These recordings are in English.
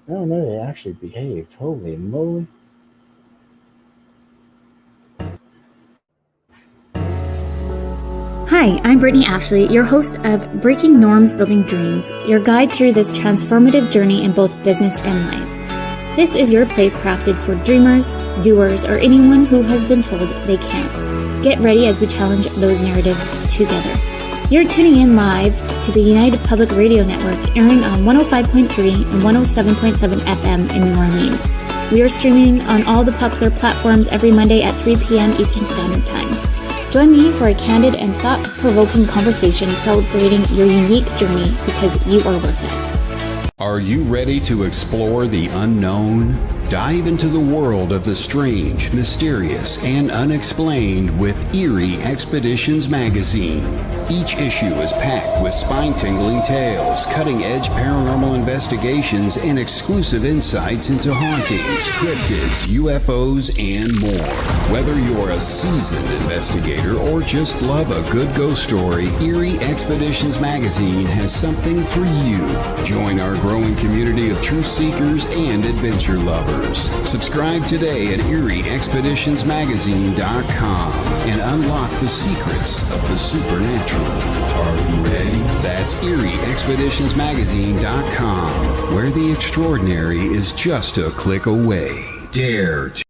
Oh no, they actually behaved. Holy moly. Hi, I'm Brittany Ashley, your host of Breaking Norms Building Dreams, your guide through this transformative journey in both business and life. This is your place crafted for dreamers, doers, or anyone who has been told they can't. Get ready as we challenge those narratives together. You're tuning in live to the United Public Radio Network, airing on 105.3 and 107.7 FM in New Orleans. We are streaming on all the popular platforms every Monday at 3 p.m. Eastern Standard Time. Join me for a candid and thought-provoking conversation celebrating your unique journey because you are worth it. Are you ready to explore the unknown? Dive into the world of the strange, mysterious, and unexplained with Eerie Expeditions magazine. Each issue is packed with spine-tingling tales, cutting-edge paranormal investigations, and exclusive insights into hauntings, cryptids, UFOs, and more. Whether you're a seasoned investigator or just love a good ghost story, Eerie Expeditions magazine has something for you. Join our growing community of truth seekers and adventure lovers. Subscribe today at EerieExpeditionsMagazine.com and unlock the secrets of the supernatural. Are you ready? That's EerieExpeditionsMagazine.com, where the extraordinary is just a click away. Dare to.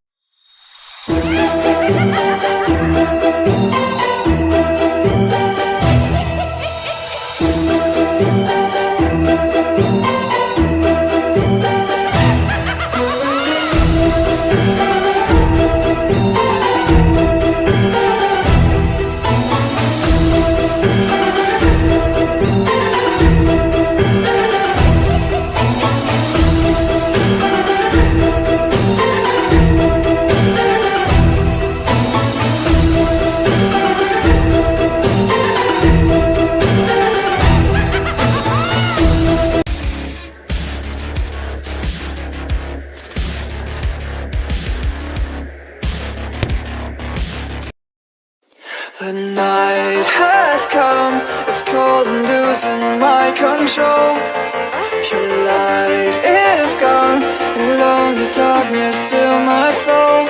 The night has come, it's cold and losing my control. Your light is gone, and lonely darkness fill my soul.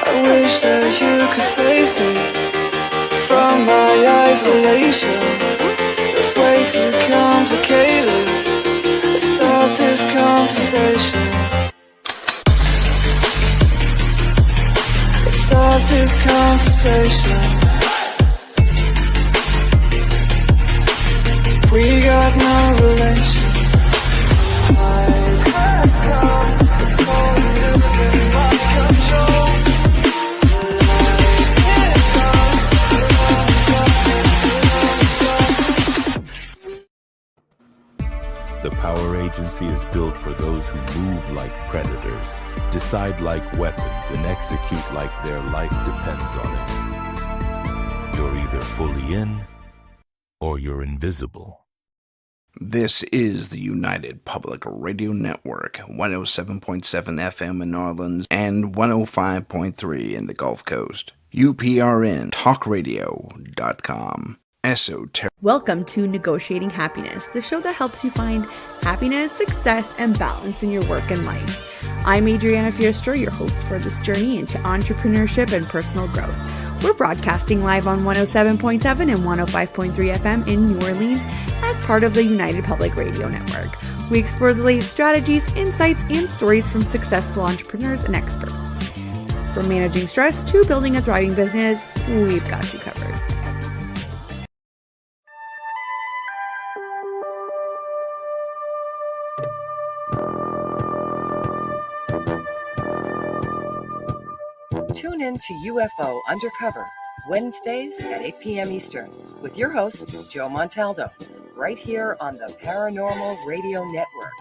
I wish that you could save me from my isolation. It's way too complicated. Let's stop this conversation. Stop this conversation. We got no relation. The Power Agency is built for those who move like predators, decide like weapons, and execute like their life depends on it. You're either fully in, or you're invisible. This is the United Public Radio Network, 107.7 FM in New Orleans and 105.3 in the Gulf Coast. UPRN talkradio.com. Esoteric. Welcome to Negotiating Happiness, the show that helps you find happiness, success, and balance in your work and life. I'm Adriana Fiestra, your host for this journey into entrepreneurship and personal growth. We're broadcasting live on 107.7 and 105.3 FM in New Orleans as part of the United Public Radio Network. We explore the latest strategies, insights, and stories from successful entrepreneurs and experts. From managing stress to building a thriving business, we've got you covered. Tune in to UFO Undercover, Wednesdays at 8 p.m. Eastern, with your host, Joe Montaldo, right here on the Paranormal Radio Network.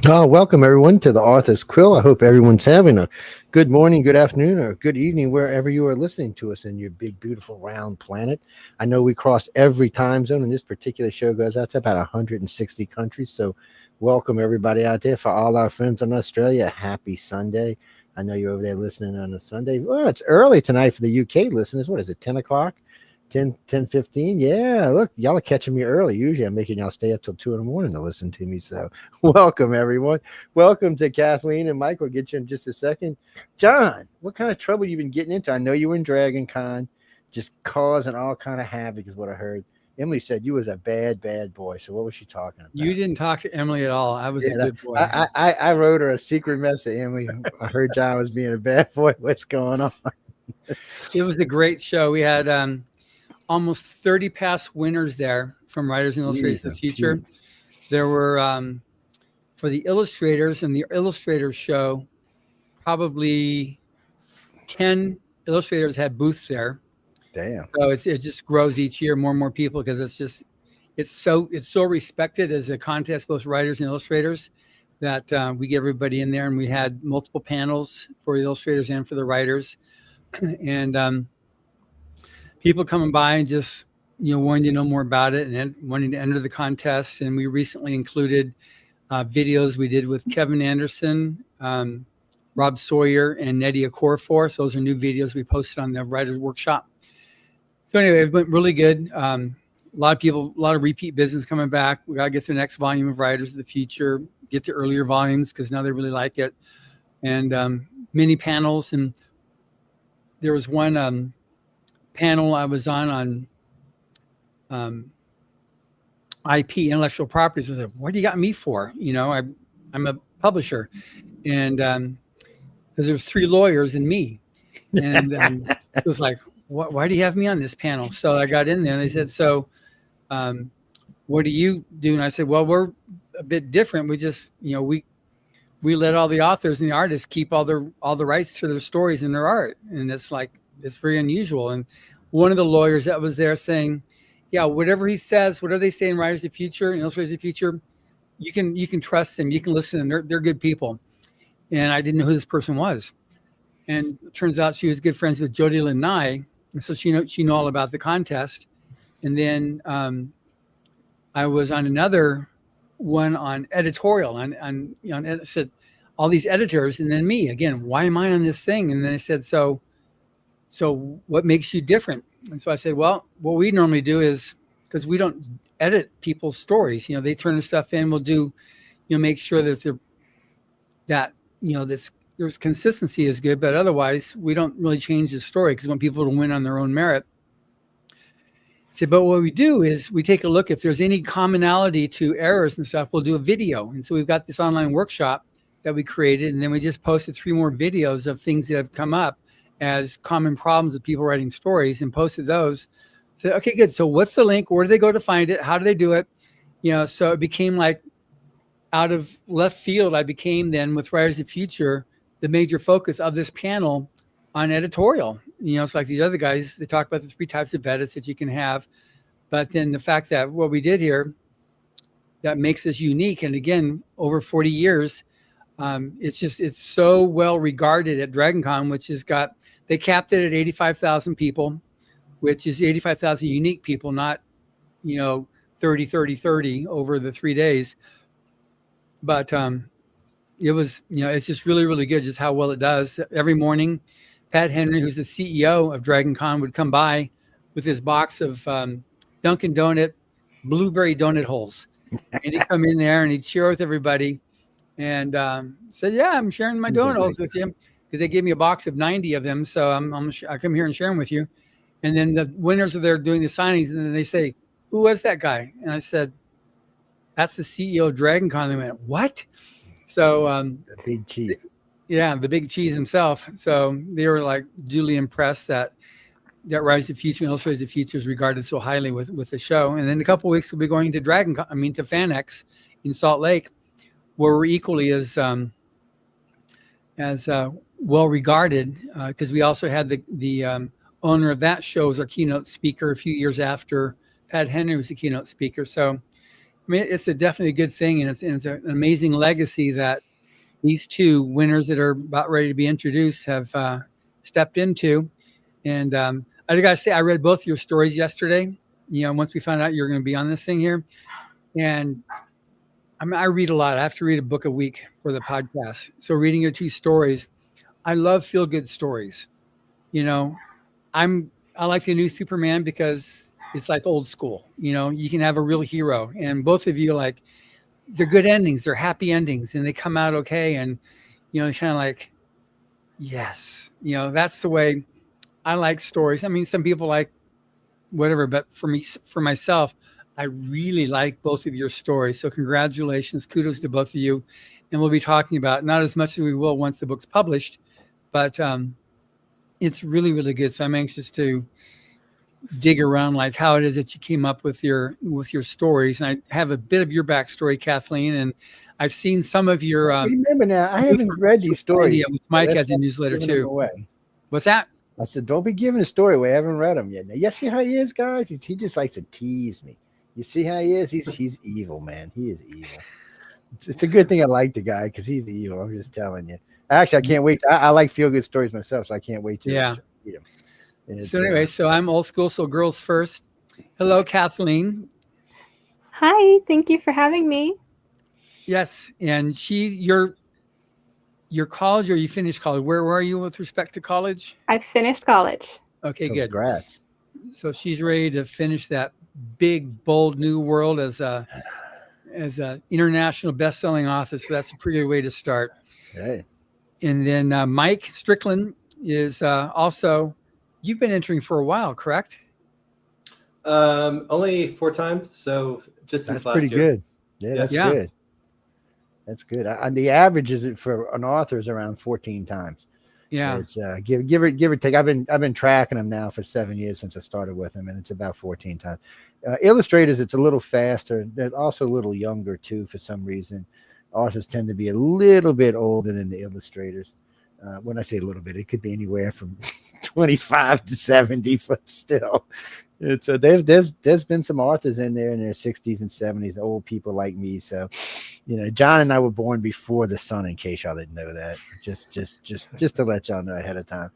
Welcome everyone to the author's Quill. I hope everyone's having a good morning, good afternoon, or good evening wherever you are listening to us in your big, beautiful, round planet. I know we cross every time zone, and this particular show goes out to about 160 countries, so Welcome everybody out there. For all our friends in Australia, happy Sunday. I know you're over there listening on a Sunday. Well, it's early tonight for the UK listeners. What is it, 10 o'clock? 10:15. Yeah, look, y'all are catching me early. Usually I'm making y'all stay up till 2 in the morning to listen to me. So welcome everyone. Welcome to Kathleen and Mike. We'll get you in just a second. John, what kind of trouble you been getting into? I know you were in Dragon Con, just causing all kind of havoc is what I heard. Emily said you was a bad boy. So what was she talking about? You didn't talk to Emily at all. I was a good boy. I wrote her a secret message, Emily. I heard John was being a bad boy. What's going on? It was a great show. We had almost 30 past winners there from Writers and Illustrators of the Future. There were, for the illustrators and the illustrators show, probably 10 illustrators had booths there. Damn. So it just grows each year, more and more people, because it's so respected as a contest, both writers and illustrators, that we get everybody in there. And we had multiple panels for the illustrators and for the writers. And people coming by and just, wanting to know more about it and wanting to enter the contest. And we recently included videos we did with Kevin Anderson, Rob Sawyer, and Nedia Corfor. So those are new videos we posted on the Writers Workshop. So anyway, it went really good. A lot of repeat business coming back. We got to get the next volume of Writers of the Future, get the earlier volumes because now they really like it. And mini panels. And there was one panel I was on IP, intellectual properties. I said, what do you got me for? I'm a publisher. And because there's 3 lawyers and me. And it was like, why do you have me on this panel? So I got in there and they said, so what do you do? And I said, well, we're a bit different. We just, we let all the authors and the artists keep all the rights to their stories and their art. And it's very unusual. And one of the lawyers that was there saying, yeah, whatever he says, whatever they say in Writers of the Future and Illustrators of the Future, you can trust them. You can listen to them. They're good people. And I didn't know who this person was. And it turns out she was good friends with Jody Lynn Nye. And so she knew all about the contest. And then I was on another one on editorial and said all these editors and then me again, why am I on this thing? And then I said, so what makes you different? And so I said, well, what we normally do is, because we don't edit people's stories, they turn the stuff in, we'll do, make sure that there's consistency is good, but otherwise we don't really change the story because we want people to win on their own merit. But what we do is we take a look if there's any commonality to errors and stuff, we'll do a video. And so we've got this online workshop that we created, and then we just posted 3 more videos of things that have come up as common problems of people writing stories and posted those. Said, okay, good. So what's the link? Where do they go to find it? How do they do it? So it became like out of left field. I became then with Writers of the Future the major focus of this panel on editorial. It's like these other guys, they talk about the 3 types of edits that you can have. But then the fact that what we did here, that makes us unique. And again, over 40 years, it's so well regarded at Dragon Con, which they capped it at 85,000 people, which is 85,000 unique people, not, 30 over the 3 days. But it was, it's just really, really good just how well it does. Every morning, Pat Henry, who's the CEO of Dragon Con, would come by with his box of Dunkin' Donut blueberry donut holes. And he'd come in there and he'd share with everybody and said, yeah, I'm sharing my donut holes with you, because they gave me a box of 90 of them. So I come here and share them with you. And then the winners are there doing the signings. And then they say, who was that guy? And I said, that's the CEO of Dragon Con. They went, what? So the big chief. Yeah, the big cheese himself. So they were like duly impressed that Rise of the Future and Illustrators of the Future is regarded so highly with the show. And then in a couple of weeks, we'll be going to to FanX in Salt Lake, where we're equally as well regarded, because we also had the owner of that show as our keynote speaker a few years after Pat Henry was the keynote speaker. So, it's definitely a good thing, and it's an amazing legacy that these 2 winners that are about ready to be introduced have stepped into. And I got to say, I read both your stories yesterday. Once we found out you're going to be on this thing here, and I mean, I read a lot. I have to read a book a week for the podcast. So reading your 2 stories, I love feel good stories. You know, I like the new Superman because it's like old school. You know, you can have a real hero, and both of you like they're good endings, they're happy endings, and they come out okay. And kind of like, yes, that's the way I like stories. I mean, some people like whatever, but for myself, I really like both of your stories. So congratulations, kudos to both of you, and we'll be talking about not as much as we will once the book's published, but it's really, really good. So I'm anxious to dig around like how it is that you came up with your stories. And I have a bit of your backstory, Kathleen, and I've seen some of your. Remember now, I haven't read these stories. Which Mike has a newsletter too. What's that? I said, don't be giving a story away. I haven't read them yet. Now, you see how he is, guys? He just likes to tease me. You see how he is? He's evil, man. He is evil. It's a good thing I like the guy because he's evil. I'm just telling you. Actually, I can't wait. I like feel good stories myself, so I can't wait to read them. So anyway, so I'm old school, so girls first. Hello, Kathleen. Hi, thank you for having me. Yes, and your college, or you finished college? Where are you with respect to college? I finished college. Okay, good. Congrats. So she's ready to finish that big, bold new world as a international best-selling author. So that's a pretty good way to start. Hey. And then Mike Strickland is also, you've been entering for a while, correct? Only 4 times. So just since last year. That's pretty good. Yeah, that's good. That's good. The average is for an author is around 14 times. Yeah. It's give or take. I've been tracking them now for 7 years since I started with them, and it's about 14 times. Illustrators, it's a little faster. They're also a little younger too for some reason. Authors tend to be a little bit older than the illustrators. When I say a little bit, it could be anywhere from 25 to 70, but still, it's there's been some authors in there in their 60s and 70s, old people like me. So, John and I were born before the sun. In case y'all didn't know that, just to let y'all know ahead of time.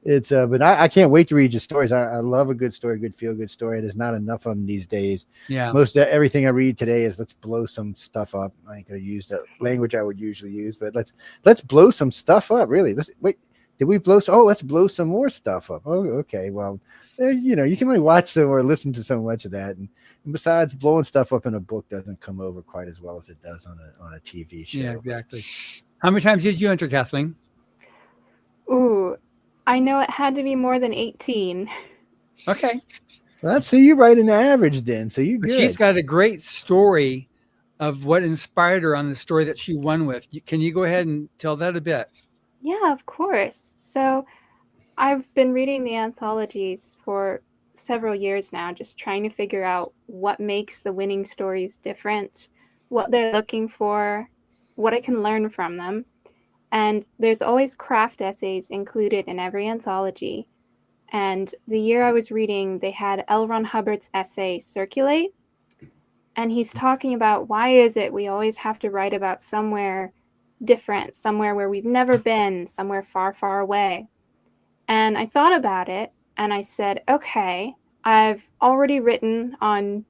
It's but I can't wait to read your stories. I love a good story, good feel good story. There's not enough of them these days. Yeah. Most of everything I read today is let's blow some stuff up. I ain't gonna use the language I would usually use, but let's blow some stuff up. Really. Did we blow? Let's blow some more stuff up. Oh, okay. Well, you can only watch them or listen to so much of that. And besides, blowing stuff up in a book doesn't come over quite as well as it does on a TV show. Yeah, exactly. How many times did you enter, Kathleen? Ooh, I know it had to be more than 18. Okay. Well, so you write an average then. So you good. She's got a great story of what inspired her on the story that she won with. Can you go ahead and tell that a bit? Yeah, of course. So I've been reading the anthologies for several years now, just trying to figure out what makes the winning stories different, what they're looking for, what I can learn from them. And there's always craft essays included in every anthology. And the year I was reading, they had L. Ron Hubbard's essay, Circulate. And he's talking about why is it we always have to write about somewhere different, somewhere where we've never been, somewhere far, far away. And I thought about it and I said, okay, I've already written on,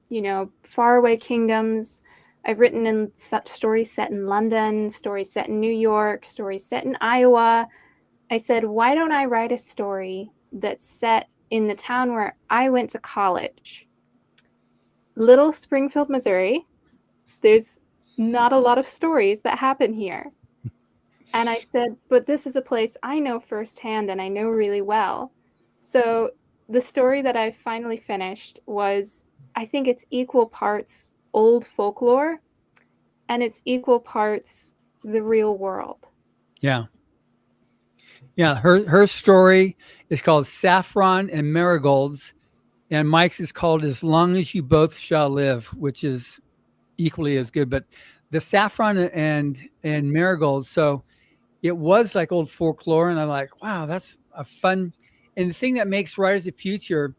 faraway kingdoms. I've written in stories set in London, stories set in New York, stories set in Iowa. I said, why don't I write a story that's set in the town where I went to college? Little Springfield, Missouri. There's not a lot of stories that happen here. And I said, but this is a place I know firsthand and I know really well. So the story that I finally finished was, I think it's equal parts old folklore and it's equal parts the real world. Yeah. Yeah. Her story is called Saffron and Marigolds, and Mike's is called As Long as You Both Shall Live, which is equally as good. But the saffron and marigolds, so it was like old folklore, and I'm like, wow, that's a fun. And the thing that makes Writers of the Future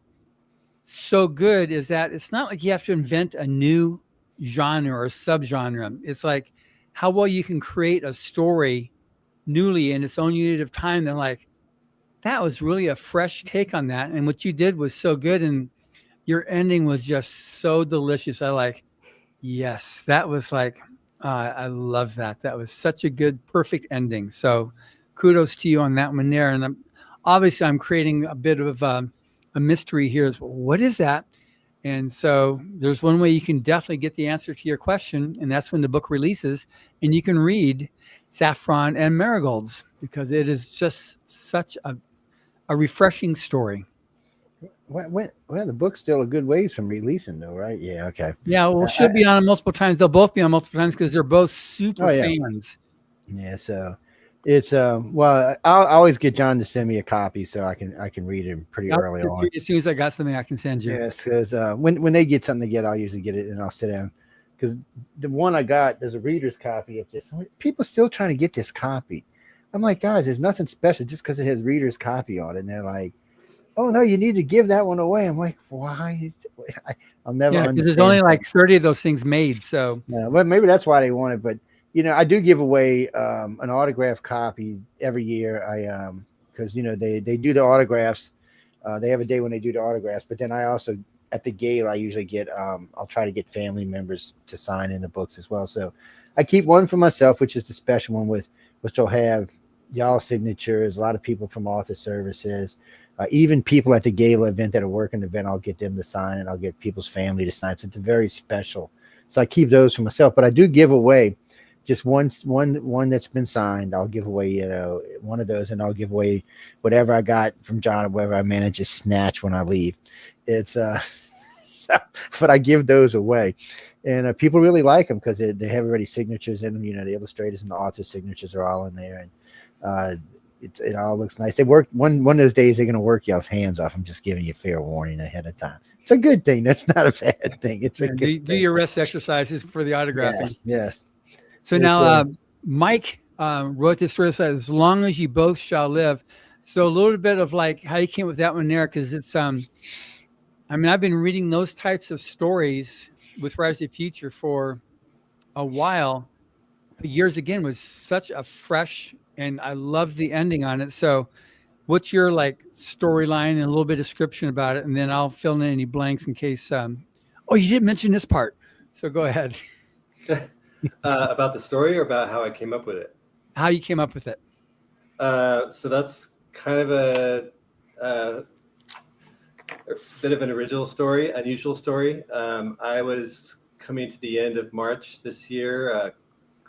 so good is that it's not like you have to invent a new genre or subgenre. It's like how well you can create a story newly in its own unit of time. They're like, that was really a fresh take on that. And what you did was so good. And your ending was just so delicious. Yes, that was like, I love that. That was such a good, perfect ending. So kudos to you on that one there. And obviously I'm creating a bit of a mystery here. Is what is that? And so there's one way you can definitely get the answer to your question, and that's when the book releases and you can read Saffron and Marigolds, because it is just such a refreshing story. Well, the book's still a good ways from releasing, though, right? Yeah, okay. Yeah, well, it should be on multiple times. They'll both be on multiple times because they're both super fans. Yeah, so it's well, I always get John to send me a copy so I can read it pretty early on. As soon as I got something, I can send you. Yes, because when they get something to get, I'll usually get it and I'll sit down. Because the one I got, there's a reader's copy of this. People still trying to get this copy. I'm like, guys, there's nothing special just because it has reader's copy on it. And they're like, oh no, you need to give that one away. I'm like, why? I'll never understand. Because there's only like 30 of those things made. So yeah, well, maybe that's why they want it. But I do give away an autographed copy every year. Because they do the autographs. They have a day when they do the autographs. But then I also at the gala I usually get I'll try to get family members to sign in the books as well. So I keep one for myself, which is the special one which will have y'all signatures, a lot of people from author services, even people at the gala event that are working the event, I'll get them to sign, and I'll get people's family to sign. So it's very special. So I keep those for myself, but I do give away just one that's been signed. I'll give away, one of those, and I'll give away whatever I got from John or whatever I manage to snatch when I leave. It's but I give those away, and people really like them because they have already signatures in them. The illustrators and the author signatures are all in there, and it all looks nice. They work one of those days. They're going to work y'all's hands off. I'm just giving you fair warning ahead of time. It's a good thing. That's not a bad thing. It's a good thing. Do your rest exercises for the autographing. Yes. So now Mike wrote this story, said, as long as you both shall live. So a little bit of like how you came with that one there, because it's I've been reading those types of stories with Rise of the Future for a while. But yours again was such a fresh, and I love the ending on it. So what's your like storyline and a little bit of description about it? And then I'll fill in any blanks in case, you didn't mention this part. So go ahead. About the story or about how I came up with it? How you came up with it. So that's kind of a bit of an original story, unusual story. I was coming to the end of March this year,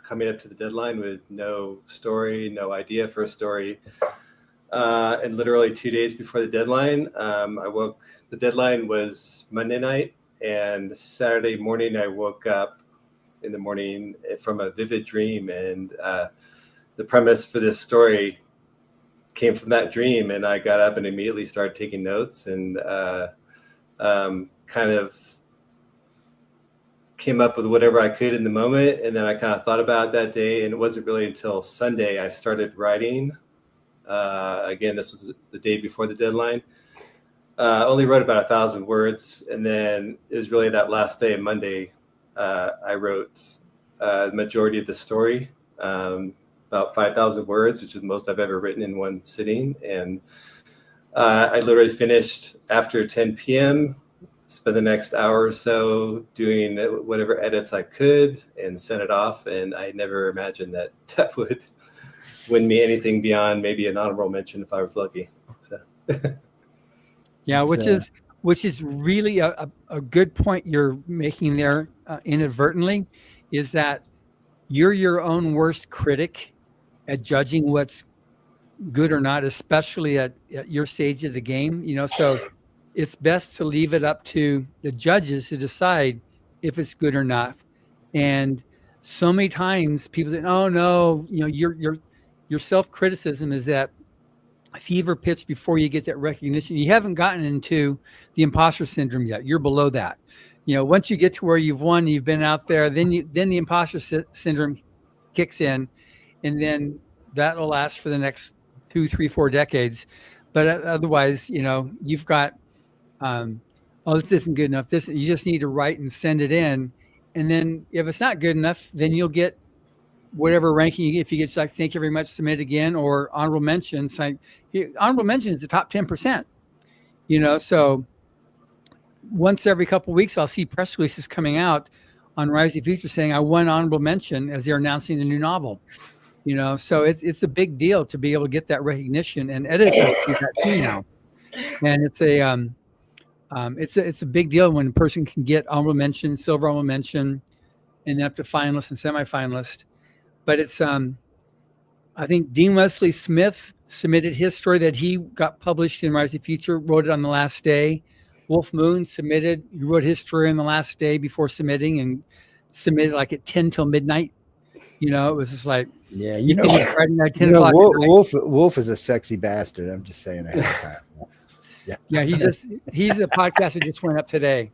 coming up to the deadline with no story, no idea for a story. And literally 2 days before the deadline, the deadline was Monday night, and Saturday morning I woke up in the morning from a vivid dream. And the premise for this story came from that dream. And I got up and immediately started taking notes and kind of came up with whatever I could in the moment. And then I kind of thought about it that day. And it wasn't really until Sunday I started writing. Again, this was the day before the deadline. Only wrote about 1,000 words. And then it was really that last day, Monday, I wrote the majority of the story, about 5,000 words, which is the most I've ever written in one sitting. And I literally finished after 10 p.m., spent the next hour or so doing whatever edits I could and sent it off. And I never imagined that would win me anything beyond maybe an honorable mention if I was lucky. So. Yeah, which is really a good point you're making there inadvertently, is that you're your own worst critic at judging what's good or not, especially at your stage of the game. So it's best to leave it up to the judges to decide if it's good or not. And so many times people say, oh no, your self-criticism is that fever pitch before you get that recognition. You haven't gotten into the imposter syndrome yet. You're below that. Once you get to where you've won, you've been out there, then the imposter syndrome kicks in, and then that will last for the next 2, 3, 4 decades. But otherwise, you've got, this isn't good enough. You just need to write and send it in. And then if it's not good enough, then you'll get whatever ranking you get. If you get like, thank you very much, submit again, or honorable mentions. Like honorable mention is the top 10%. So once every couple of weeks, I'll see press releases coming out on Rising Future saying, I won honorable mention as they're announcing the new novel. You know, so it's a big deal to be able to get that recognition, and editors do that too now. And it's a big deal when a person can get honorable mention, silver honorable mention, and then up to finalist and semifinalist. But it's I think Dean Wesley Smith submitted his story that he got published in Rising Future, wrote it on the last day. Wolf Moon he wrote his story on the last day before submitting, and submitted like at 10 till midnight. You know, it was just like, yeah, writing at 10 o'clock. Wolf is a sexy bastard. I'm just saying that. Yeah, he's the podcast that just went up today.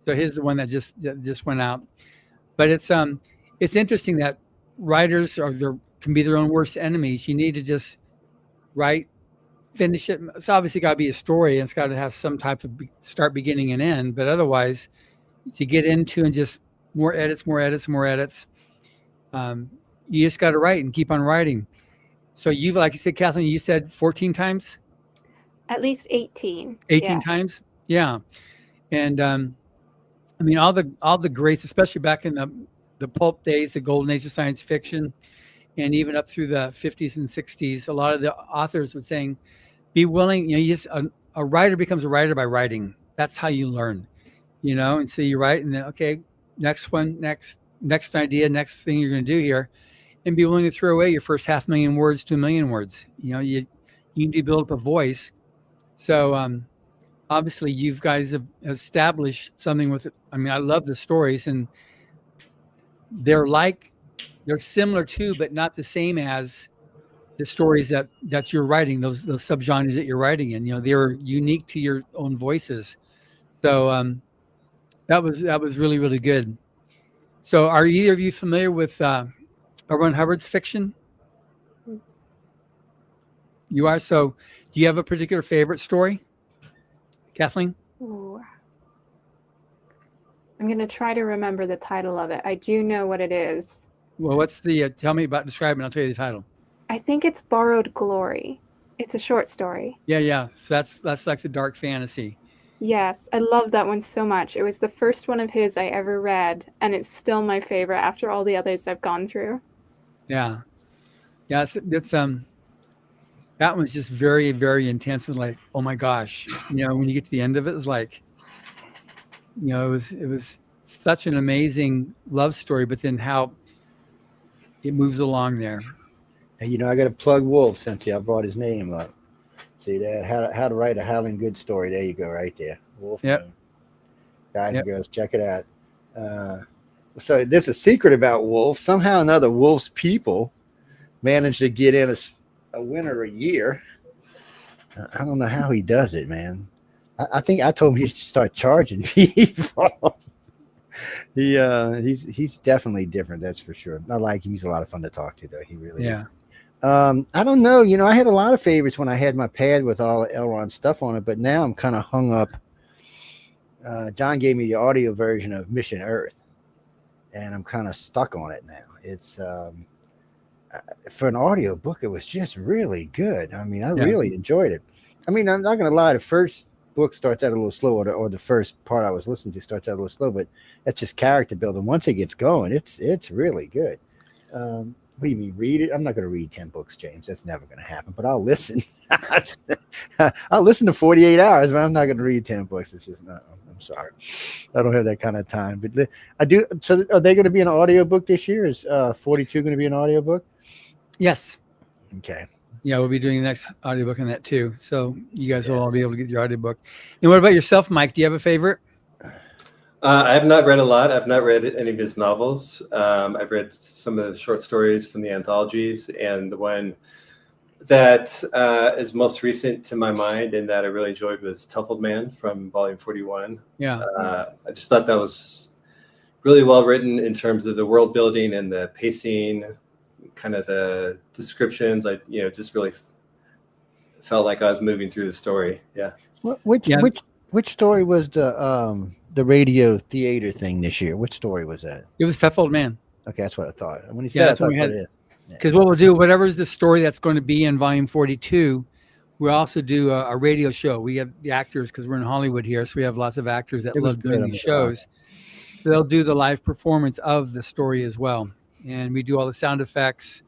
So he's the one that just went out. But it's interesting that writers can be their own worst enemies. You need to just write, finish it. It's obviously got to be a story, and it's got to have some type of start, beginning, and end. But otherwise, to get into and just more edits, you just got to write and keep on writing. So you've, like you said, Kathleen, you said 14 times? At least 18. 18 times? Yeah. And I mean, all the greats, especially back in the pulp days, the golden age of science fiction, and even up through the 50s and 60s, a lot of the authors would saying, be willing, you know, a writer becomes a writer by writing. That's how you learn, you know. And so you write, and then, okay, next one, next idea, next thing you're going to do here, and be willing to throw away your first 500,000 words to 1 million words. You know, you need to build up a voice. So obviously you guys have established something with it. I mean, I love the stories, and they're similar to, but not the same as the stories that you're writing, those subgenres that you're writing in. You know, they're unique to your own voices. So that was really, really good. So are either of you familiar with L. Ron Hubbard's fiction? You are. So do you have a particular favorite story, Kathleen? Ooh. I'm going to try to remember the title of it. I do know what it is. Well, what's the, tell me about, describe it, and I'll tell you the title. I think it's Borrowed Glory. It's a short story. Yeah. So that's like the dark fantasy. Yes, I love that one so much. It was the first one of his I ever read, and it's still my favorite after all the others I've gone through. Yeah. It's that one's just very, very intense, and like, oh my gosh, you know, when you get to the end of it, it's like, you know, it was such an amazing love story, but then how it moves along there. And, you know, I got to plug Wolf since I brought his name up. See that? How to write a howling good story. There you go, right there. Wolf. Yep. Guys and girls, check it out. So there's a secret about Wolf. Somehow or another, Wolf's people managed to get in a winner a year. I don't know how he does it, man. I think I told him he should start charging people. He's definitely different, that's for sure. I like him. He's a lot of fun to talk to, though. He really is. I don't know. You know, I had a lot of favorites when I had my pad with all L. Ron stuff on it, but now I'm kind of hung up. John gave me the audio version of Mission Earth, and I'm kind of stuck on it now. It's for an audio book, it was just really good. I mean, I really enjoyed it. I mean, I'm not going to lie. The first book starts out a little slow, or the first part I was listening to starts out a little slow, but that's just character building. Once it gets going, it's really good. What do you mean, read it? I'm not going to read 10 books, James. That's never going to happen, but I'll listen. I'll listen to 48 hours, but I'm not going to read 10 books. It's just not, I'm sorry. I don't have that kind of time, but I do. So are they going to be an audiobook this year? Is 42 going to be an audiobook? Yes. Okay. Yeah, we'll be doing the next audiobook on that too. So you guys will all be able to get your audiobook. And what about yourself, Mike? Do you have a favorite? I have not read a lot. I've not read any of his novels. I've read some of the short stories from the anthologies, and the one that is most recent to my mind and that I really enjoyed was Tough Old Man from volume 41. Yeah. I just thought that was really well written in terms of the world building and the pacing, kind of the descriptions. I just really felt like I was moving through the story. Yeah. Which story was the radio theater thing this year? Which story was that? It was Tough Old Man. Okay, that's what I thought. When he said, that's what we had. Because what we'll do, whatever is the story that's going to be in volume 42, we'll also do a radio show. We have the actors, because we're in Hollywood here, so we have lots of actors that love doing these shows. So they'll do the live performance of the story as well. And we do all the sound effects.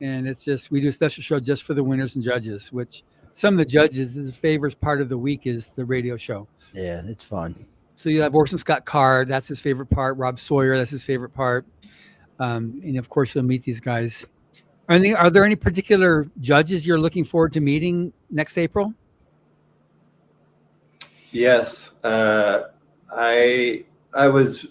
And we do a special show just for the winners and judges, which some of the judges, the favorite part of the week is the radio show. Yeah, it's fun. So you have Orson Scott Card, that's his favorite part. Rob Sawyer, that's his favorite part. And of course, you'll meet these guys. Are there any particular judges you're looking forward to meeting next April? Yes. I was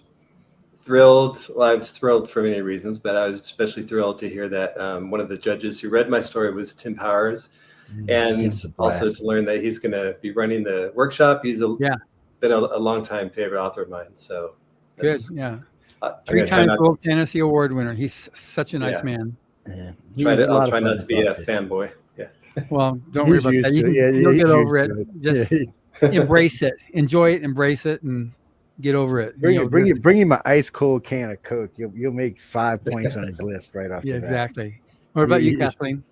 thrilled. Well, I was thrilled for many reasons, but I was especially thrilled to hear that one of the judges who read my story was Tim Powers. And also to learn that he's going to be running the workshop. He's been a long-time favorite author of mine. So good, yeah. 3 times World Fantasy Award winner. He's such a nice man. Yeah. I'll try not to be a fanboy. Yeah. Well, don't worry about that. You'll get over it. Just embrace it. Enjoy it. Embrace it, and get over it. Bring him an ice cold can of Coke. You'll make 5 points on his list right off. Yeah, exactly. What about you, Kathleen?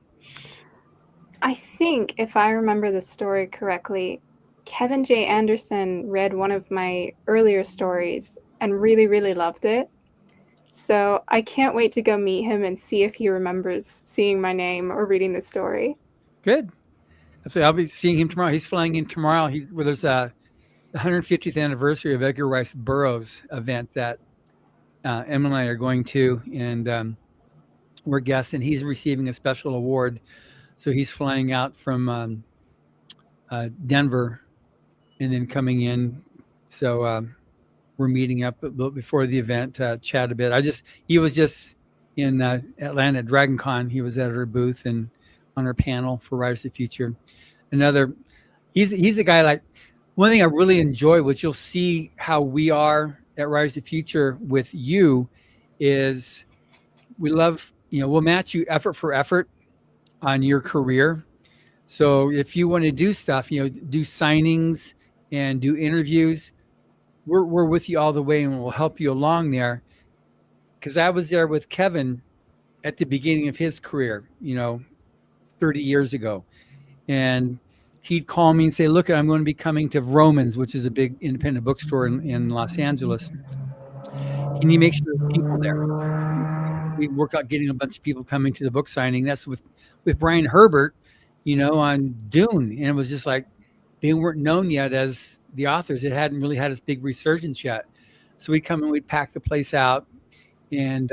I think if I remember the story correctly, Kevin J. Anderson read one of my earlier stories and really, really loved it. So I can't wait to go meet him and see if he remembers seeing my name or reading the story. Good. Absolutely. I'll be seeing him tomorrow. He's flying in tomorrow. There's a 150th anniversary of Edgar Rice Burroughs event that Emma and I are going to, and we're guests, and he's receiving a special award. So he's flying out from Denver and then coming in. So we're meeting up before the event, chat a bit. He was just in Atlanta at Dragon Con. He was at our booth and on our panel for Writers of the Future. He's a guy like, one thing I really enjoy, which you'll see how we are at Writers of the Future with you, is we love, we'll match you effort for effort on your career. So if you want to do stuff, do signings and do interviews, we're with you all the way, and we'll help you along there. Because I was there with Kevin at the beginning of his career, 30 years ago. And he'd call me and say, look, I'm going to be coming to Romans, which is a big independent bookstore in Los Angeles. Can you make sure there's people there? We'd work out getting a bunch of people coming to the book signing. That's with Brian Herbert, on Dune. And it was just like, they weren't known yet as the authors. It hadn't really had its big resurgence yet. So we'd come and we'd pack the place out. And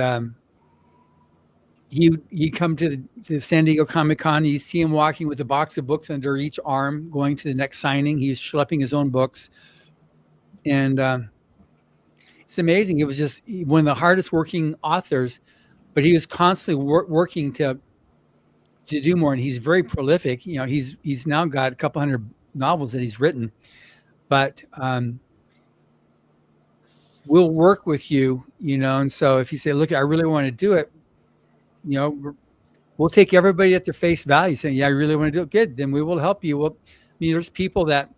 he'd come to the San Diego Comic-Con. You see him walking with a box of books under each arm, going to the next signing. He's schlepping his own books. And it's amazing. It was just one of the hardest working authors, but he was constantly working to do more. And he's very prolific. He's now got a couple hundred novels that he's written, but we'll work with you, and so if you say, look, I really want to do it, we'll take everybody at their face value, saying, yeah, I really want to do it. Good. Then we will help you. There's people that,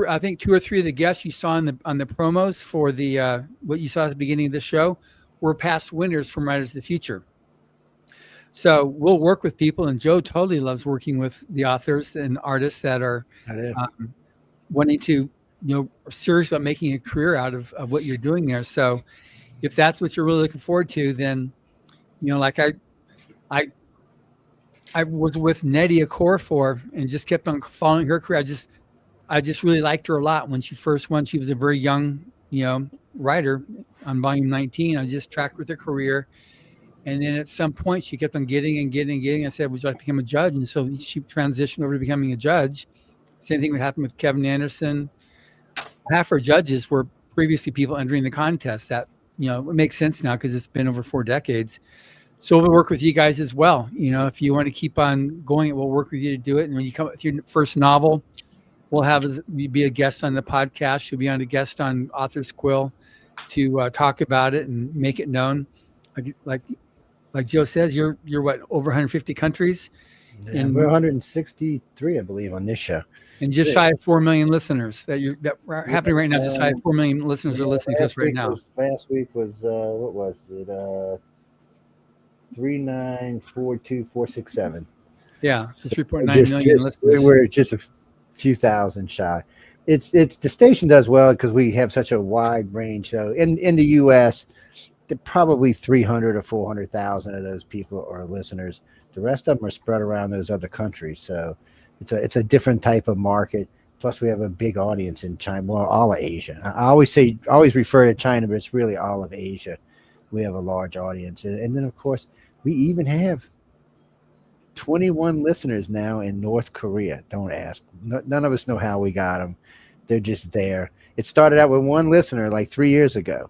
I think 2 or 3 of the guests you saw on the promos for the what you saw at the beginning of the show were past winners from Writers of the Future. So we'll work with people, and Joe totally loves working with the authors and artists that are wanting to, are serious about making a career out of what you're doing there. So if that's what you're really looking forward to, then, like I was with Nnedi Okorafor and just kept on following her career. I just really liked her a lot when she first won. She was a very young, writer on volume 19. I just tracked with her career. And then at some point she kept on getting. I said, would you like to become a judge? And so she transitioned over to becoming a judge. Same thing would happen with Kevin Anderson. Half our judges were previously people entering the contest. That, it makes sense now because it's been over 4 decades. So we'll work with you guys as well. If you want to keep on going, we'll work with you to do it. And when you come with your first novel, we'll have you be a guest on the podcast. You'll be on a guest on Authors Quill to talk about it and make it known. Like Joe says, you're what, over 150 countries? Yeah, we're 163, I believe, on this show. And just shy of 4 million listeners that are happening right now. Just shy of 4 million listeners are listening to us right now. Last week was, what was it? 3942467. Yeah, so 3.9 million listeners. We're just a few thousand shy. it's the station does well because we have such a wide range. So in the U.S., probably 300 or 400,000 of those people are listeners. The rest of them are spread around those other countries. So it's a different type of market. Plus, we have a big audience in China, well, all of Asia. I always refer to China, but it's really all of Asia. We have a large audience, and then of course we even have 21 listeners now in North Korea. Don't ask. None of us know how we got them. They're just there. It started out with one listener like 3 years ago,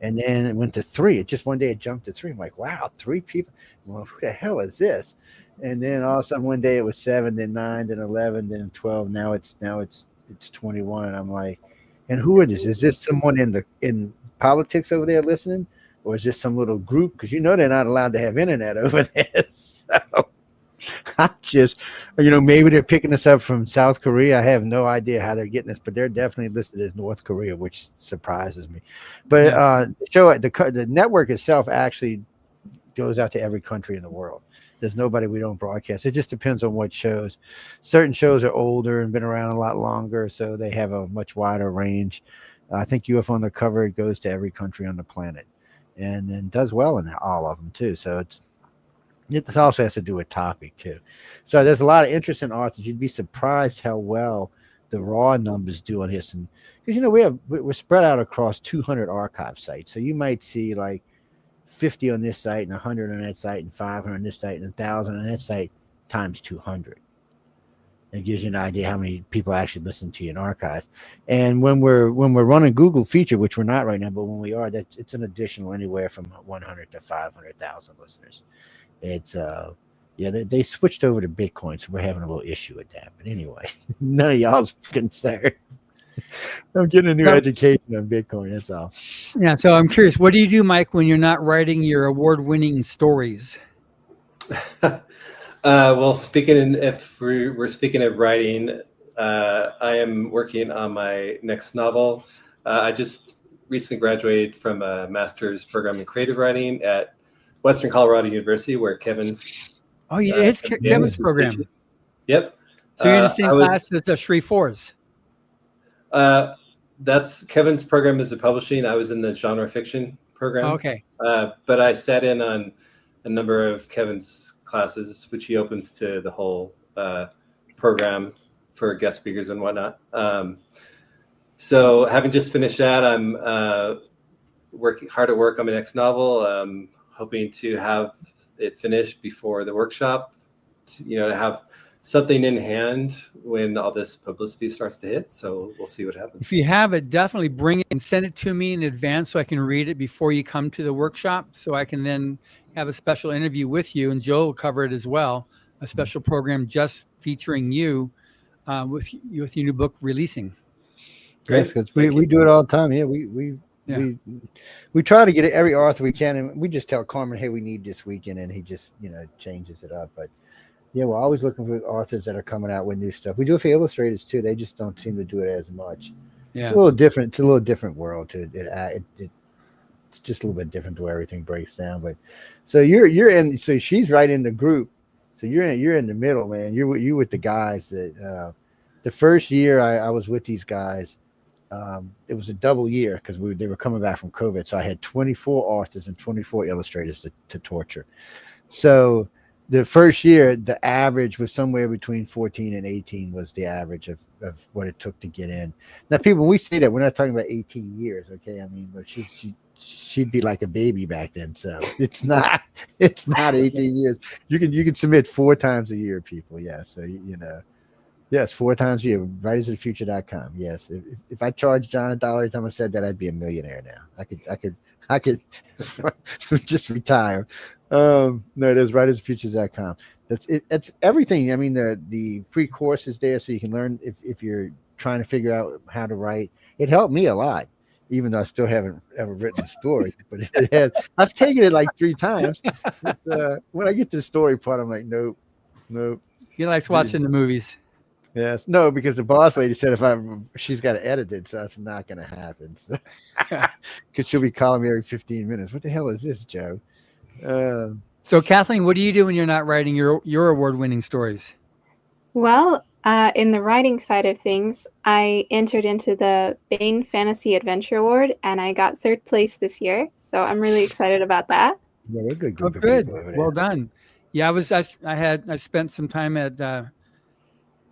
and then it went to 3. It just one day it jumped to 3. I'm like, wow, 3 people. Well, who the hell is this? And then all of a sudden one day it was 7, then 9, then 11, then 12. Now it's 21. And I'm like, and who are this? Is this someone in politics over there listening, or is this some little group? Because they're not allowed to have internet over there. So I just, maybe they're picking us up from South Korea. I have no idea how they're getting this, but they're definitely listed as North Korea, which surprises me. But the network itself actually goes out to every country in the world. There's nobody we don't broadcast. It just depends on what shows. Certain shows are older and been around a lot longer, so they have a much wider range. I think UFO Undercover goes to every country on the planet, and then does well in all of them too. So it also has to do with topic too. So there's a lot of interest in authors. You'd be surprised how well the raw numbers do on this, and because we're spread out across 200 archive sites, so you might see like 50 on this site and 100 on that site and 500 on this site and 1,000 on that site times 200. It gives you an idea how many people actually listen to you in archives. And when we're running Google feature, which we're not right now, but when we are, it's an additional anywhere from 100 to 500,000 listeners. It's they switched over to Bitcoin, so we're having a little issue with that. But anyway, none of y'all's concerned. I'm getting a new education on Bitcoin. That's all. Yeah. So I'm curious, what do you do, Mike, when you're not writing your award-winning stories? Well, if we're speaking of writing, I am working on my next novel. I just recently graduated from a master's program in creative writing at Western Colorado University, where Kevin. Oh, yeah, it's Kevin's program. Yep. So you're in the same class as Sri Fours. That's Kevin's program is the publishing. I was in the genre fiction program. Oh, okay. But I sat in on a number of Kevin's classes, which he opens to the whole program for guest speakers and whatnot. So having just finished that, I'm working hard at work on my next novel. Hoping to have it finished before the workshop, to have something in hand when all this publicity starts to hit. So we'll see what happens. If you have it, definitely bring it and send it to me in advance so I can read it before you come to the workshop, so I can then have a special interview with you, and Joe will cover it as well, a special program just featuring you with your new book releasing. Yes, because we do it all the time. Yeah, we try to get every author we can, and we just tell Carmen, hey, we need this weekend, and he just changes it up. But yeah, we're always looking for authors that are coming out with new stuff. We do it for illustrators too. They just don't seem to do it as much. Yeah, it's a little different. It's a little different world to it. It's just a little bit different to where everything breaks down. But so you're in. So she's right in the group. So you're in the middle, man. You're with the guys that the first year I was with these guys. It was a double year because they were coming back from COVID. So I had 24 authors and 24 illustrators to torture. So the first year, the average was somewhere between 14 and 18 was the average of what it took to get in. Now, people, when we say that, we're not talking about 18 years, okay? I mean, but she'd be like a baby back then. So it's not 18 years. You can submit 4 times a year, people. Yeah. So, yes, 4 times a year, writersofthefuture.com. Yes. If I charged John $1 every time I said that, I'd be a millionaire now. I could just retire. No, it is writersofthefutures.com. That's everything. I mean, the free course is there so you can learn if you're trying to figure out how to write. It helped me a lot, even though I still haven't ever written a story. But it has. I've taken it like 3 times. When I get to the story part, I'm like, nope. He likes watching the movies. Yes, no, because the boss lady said she's got to edit it, so that's not going to happen. Because she'll be calling me every 15 minutes. What the hell is this, Joe? So Kathleen, what do you do when you're not writing your award-winning stories? Well, In the writing side of things, I entered into the Bain Fantasy Adventure Award, and I got 3rd place this year. So I'm really excited about that. Yeah, they're a good Oh, group of good. people over there. Well done. Yeah, I spent some time at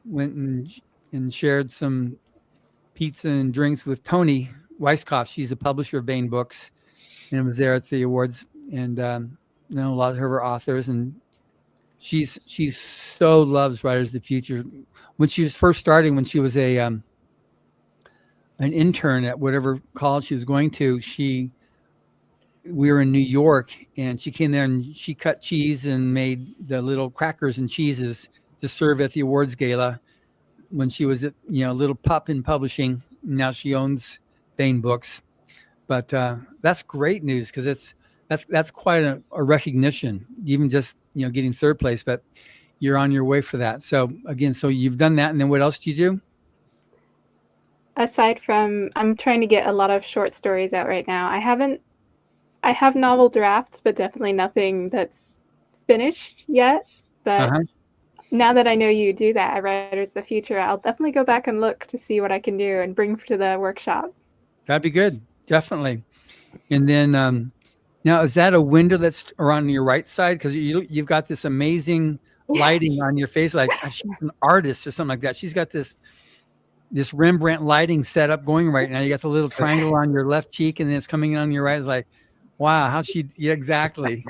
went and shared some pizza and drinks with Tony Weisskopf. She's a publisher of Bain Books, and I was there at the awards, and know a lot of her authors, and she's so loves Writers of the Future. When she was first starting, when she was an intern at whatever college she was going to, we were in New York, and she came there and she cut cheese and made the little crackers and cheeses to serve at the awards gala when she was at, a little pup in publishing. Now she owns Bain Books. But that's great news, because that's quite a recognition, even just, getting 3rd place, but you're on your way for that. So again, so you've done that. And then what else do you do? Aside from, I'm trying to get a lot of short stories out right now. I have novel drafts, but definitely nothing that's finished yet. But now that I know you do that at Writers of the Future, I'll definitely go back and look to see what I can do and bring to the workshop. That'd be good. Definitely. And then now, is that a window that's around your right side? Because you've got this amazing lighting on your face, like she's an artist or something like that. She's got this Rembrandt lighting set up going right now. You got the little triangle on your left cheek, and then it's coming in on your right. It's like, wow, how'd she? Yeah, exactly.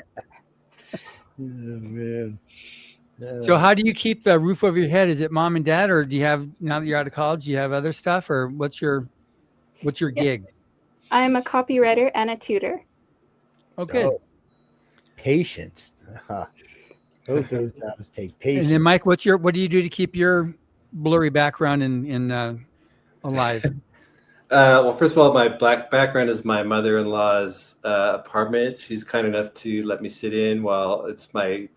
Oh, man. So how do you keep the roof over your head? Is it mom and dad, or do you have, now that you're out of college, do you have other stuff, or what's your gig? I'm a copywriter and a tutor. Oh, good. Oh, patience. Both those jobs take patience. And then, Mike, what do you do to keep your blurry background in alive? Well, first of all, my black background is my mother-in-law's apartment. She's kind enough to let me sit in while it's my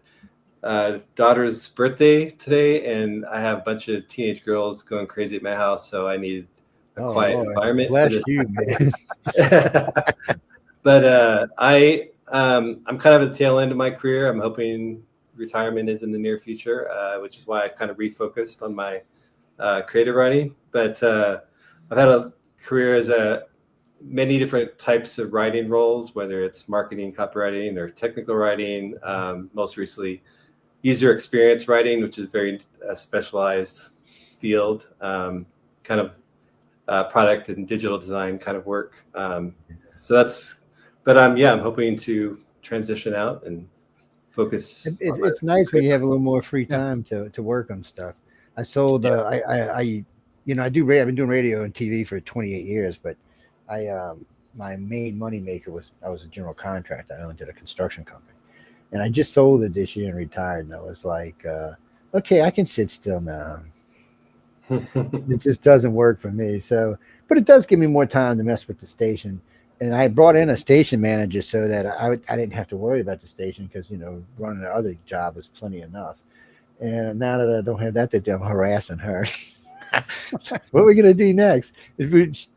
daughter's birthday today, and I have a bunch of teenage girls going crazy at my house, so I need a quiet environment. Bless you, man. But I'm kind of at the tail end of my career. I'm hoping retirement is in the near future, which is why I kind of refocused on my creative writing. But I've had a career as many different types of writing roles, whether it's marketing, copywriting, or technical writing. Most recently, user experience writing, which is a very specialized field, kind of product and digital design kind of work. So that's. But I'm hoping to transition out and focus. It's nice when you have a little more free time to work on stuff. I sold. I've been doing radio and TV for 28 years, but my main money maker I was a general contractor. I owned a construction company, and I just sold it this year and retired. And I was like, okay, I can sit still now. It just doesn't work for me. So, but it does give me more time to mess with the station. And I brought in a station manager so that I didn't have to worry about the station, because, running the other job was plenty enough. And now that I don't have that to do, I'm harassing her. What are we gonna do next?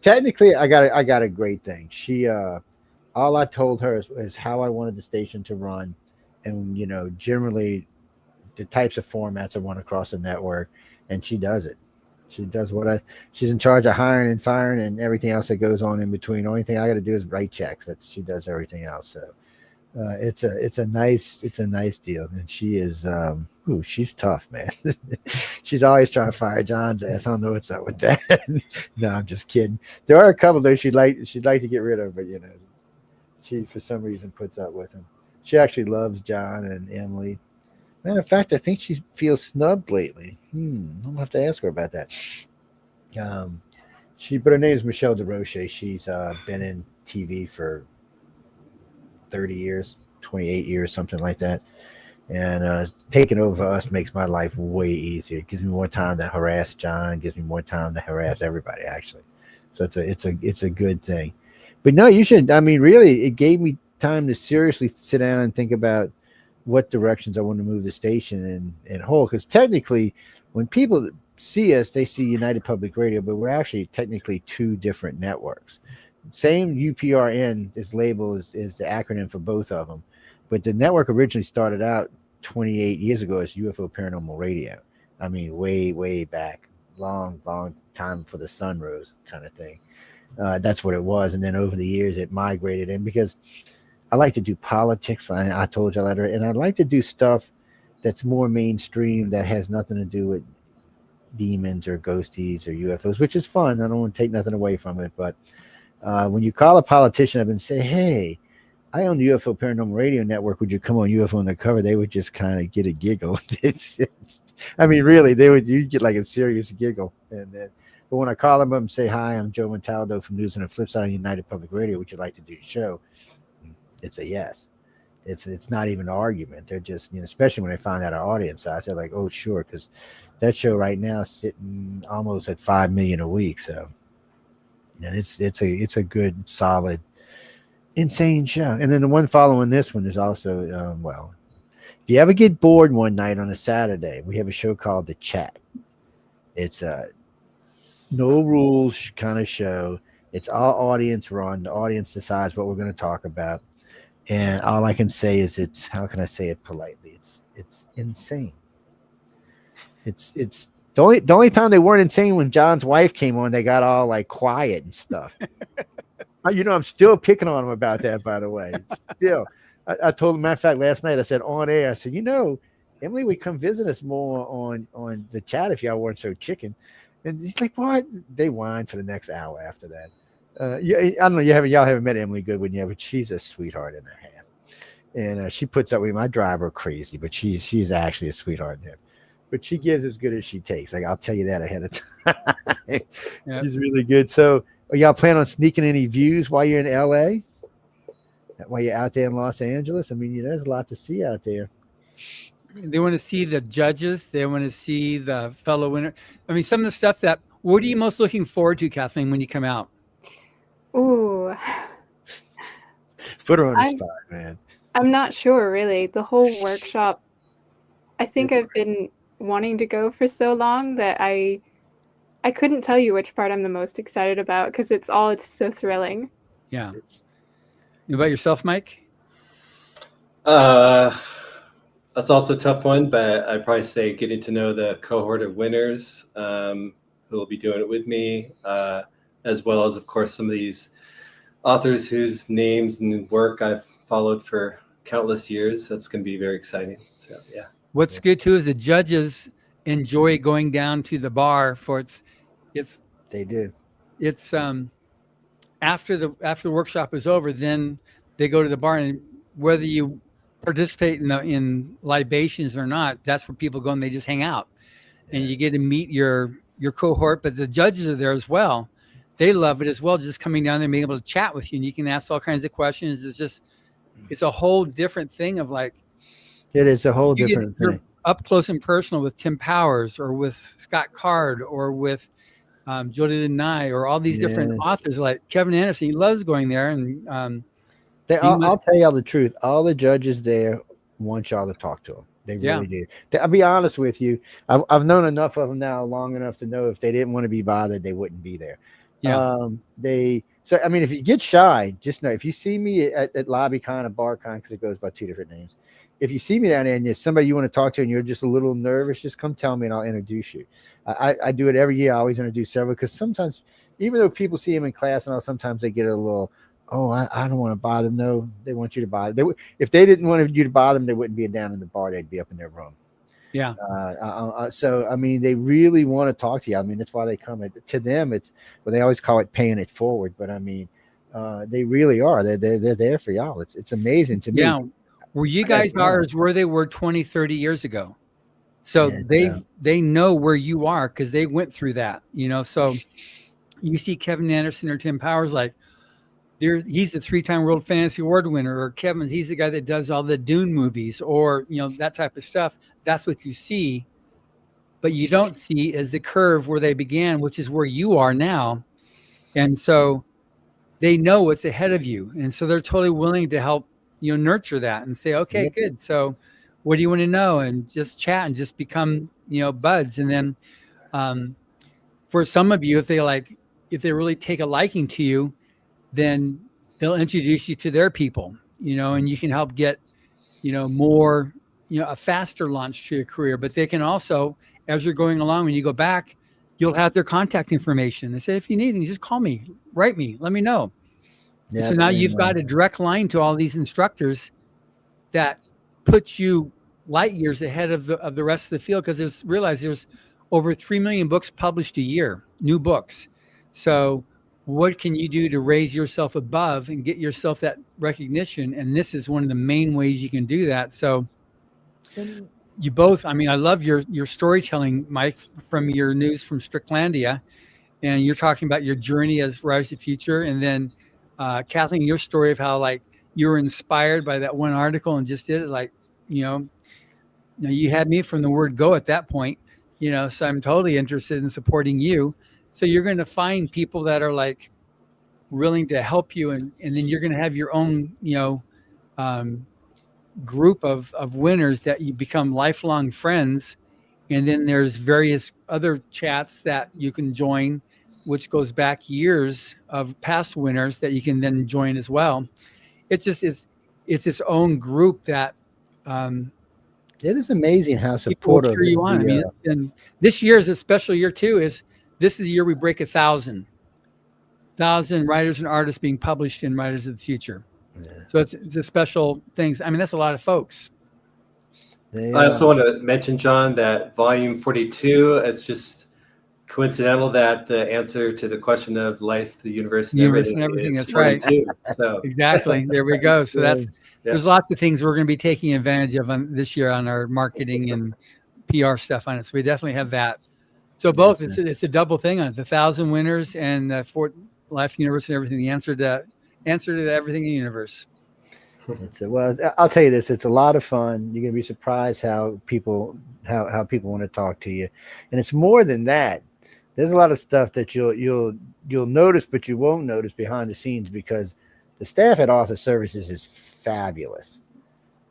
Technically, I got a great thing. She, all I told her is how I wanted the station to run, and generally the types of formats I want across the network, and she does it. She does she's in charge of hiring and firing and everything else that goes on in between. The only thing I got to do is write checks. She does everything else. So it's a nice deal. And she is, she's tough, man. She's always trying to fire John's ass. I don't know what's up with that. No, I'm just kidding. There are a couple that she'd like to get rid of, but she for some reason puts up with him. She actually loves John and Emily. Matter of fact, I think she feels snubbed lately. I'll have to ask her about that. But her name is Michelle DeRoche. She's been in TV for 30 years, 28 years, something like that. And taking over us makes my life way easier. It gives me more time to harass John. Gives me more time to harass everybody, actually. So it's a good thing. But no, you should. I mean, really, it gave me time to seriously sit down and think about what directions I want to move the station in whole. Because technically, when people see us, they see United Public Radio, but we're actually technically two different networks. Same UPRN is labeled is the acronym for both of them. But the network originally started out 28 years ago as UFO Paranormal Radio. I mean, way back, long time for the sun rose kind of thing. That's what it was. And then over the years, it migrated in because I like to do politics. I told you that, and I like to do stuff that's more mainstream that has nothing to do with demons or ghosties or UFOs, which is fun. I don't want to take nothing away from it, but when you call a politician up and say, "Hey, I own the UFO Paranormal Radio Network. Would you come on UFO Undercover?" They would just kind of get a giggle. I mean, really, you get like a serious giggle. And then, but when I call them up and say, "Hi, I'm Joe Montaldo from News on the Flip Side of United Public Radio. Would you like to do the show?" It's a yes. It's not even an argument. They're just, especially when they find out our audience size, they're like, "Oh, sure," because that show right now is sitting almost at 5 million a week. So, and it's a good, solid, insane show. And then the one following this one is also if you ever get bored one night on a Saturday, we have a show called The Chat. It's a no rules kind of show. It's all audience run. The audience decides what we're going to talk about. And all I can say is how can I say it politely? It's insane. It's the only time they weren't insane when John's wife came on, they got all like quiet and stuff. I'm still picking on them about that, by the way. Still, I told them, matter of fact, last night I said on air, I said, Emily would come visit us more on The Chat if y'all weren't so chicken. And he's like, what? They whined for the next hour after that. I don't know. Y'all haven't met Emily Goodwin yet, but she's a sweetheart and a half. And she puts up with me. I drive her crazy, but she's actually a sweetheart and half. But she gives as good as she takes. Like, I'll tell you that ahead of time. Yep. She's really good. So, are y'all planning on sneaking any views while you're in LA? While you're out there in Los Angeles? I mean, there's a lot to see out there. They want to see the judges. They want to see the fellow winner. I mean, some of the stuff what are you most looking forward to, Kathleen, when you come out? Ooh. Put her on the spot, man. I'm not sure, really. The whole workshop, I think I've been wanting to go for so long that I couldn't tell you which part I'm the most excited about because it's so thrilling. Yeah. About yourself, Mike? That's also a tough one, but I'd probably say getting to know the cohort of winners who will be doing it with me, as well as, of course, some of these authors whose names and work I've followed for countless years. That's going to be very exciting. So, yeah. What's good too is the judges enjoy going down to the bar for they do. It's after the workshop is over, then they go to the bar, and whether you participate in libations or not, that's where people go and they just hang out, and you get to meet your cohort. But the judges are there as well. They love it as well, just coming down there and being able to chat with you, and you can ask all kinds of questions. It's a whole different thing of like. It is a whole different thing. You're up close and personal with Tim Powers or with Scott Card or with Jody Denai or all these different authors like Kevin Anderson. He loves going there. And I'll tell y'all the truth. All the judges there want y'all to talk to them. They really do. I'll be honest with you. I've known enough of them now long enough to know if they didn't want to be bothered, they wouldn't be there. Yeah. So, I mean, if you get shy, just know if you see me at LobbyCon or BarCon, because it goes by two different names. If you see me down there and there's somebody you want to talk to and you're just a little nervous, just come tell me and I'll introduce you. I do it every year. I always introduce several because sometimes, even though people see them in class and all, sometimes they get a little, I don't want to bother them. No, they want you to bother them. If they didn't want you to bother them, they wouldn't be down in the bar. They'd be up in their room. Yeah. So, I mean, they really want to talk to you. I mean, that's why they come. To them, they always call it paying it forward. But, I mean, they really are. They're there for y'all. It's amazing to me. Yeah. Where you guys are is where they were 20, 30 years ago. So they know where you are because they went through that, So you see Kevin Anderson or Tim Powers, like he's the 3-time World Fantasy Award winner, or he's the guy that does all the Dune movies, or that type of stuff. That's what you see, but you don't see is the curve where they began, which is where you are now. And so they know what's ahead of you, and so they're totally willing to help nurture that and say, okay, good. So what do you want to know? And just chat and just become, buds. And then for some of you, if they really take a liking to you, then they'll introduce you to their people, and you can help get, more, a faster launch to your career. But they can also, as you're going along, when you go back, you'll have their contact information. They say, if you need anything, just call me, write me, let me know. Yeah, so now you've got a direct line to all these instructors that puts you light years ahead of the rest of the field, because there's over 3 million books published a year, new books. So what can you do to raise yourself above and get yourself that recognition? And this is one of the main ways you can do that. So you both, I mean, I love your storytelling, Mike, from your news from Stricklandia, and you're talking about your journey as Rise to the Future. And then Kathleen, your story of how like you were inspired by that one article and just did it. Like, you had me from the word go at that point, so I'm totally interested in supporting you. So you're going to find people that are like willing to help you. And then you're going to have your own, group of winners that you become lifelong friends. And then there's various other chats that you can join, which goes back years of past winners that you can then join as well. It's just, it's its own group that, it is amazing how supportive you on. I mean, and this year is a special year too. This is the year we break 1,000 writers and artists being published in Writers of the Future. Yeah. So it's a special thing. I mean, that's a lot of folks. I also want to mention, John, that volume 42, it's just coincidental that the answer to the question of life, the universe, and everything that's right. So exactly. There we go. So there's lots of things we're going to be taking advantage of this year on our marketing and PR stuff on it. So we definitely have that. So both, it's a double thing on it. The 1,000 winners and the Fort Life, Universe, and everything. The answer to everything in the universe. Well, I'll tell you this: it's a lot of fun. You're gonna be surprised how people want to talk to you, and it's more than that. There's a lot of stuff that you'll notice, but you won't notice behind the scenes, because the staff at Author Services is fabulous.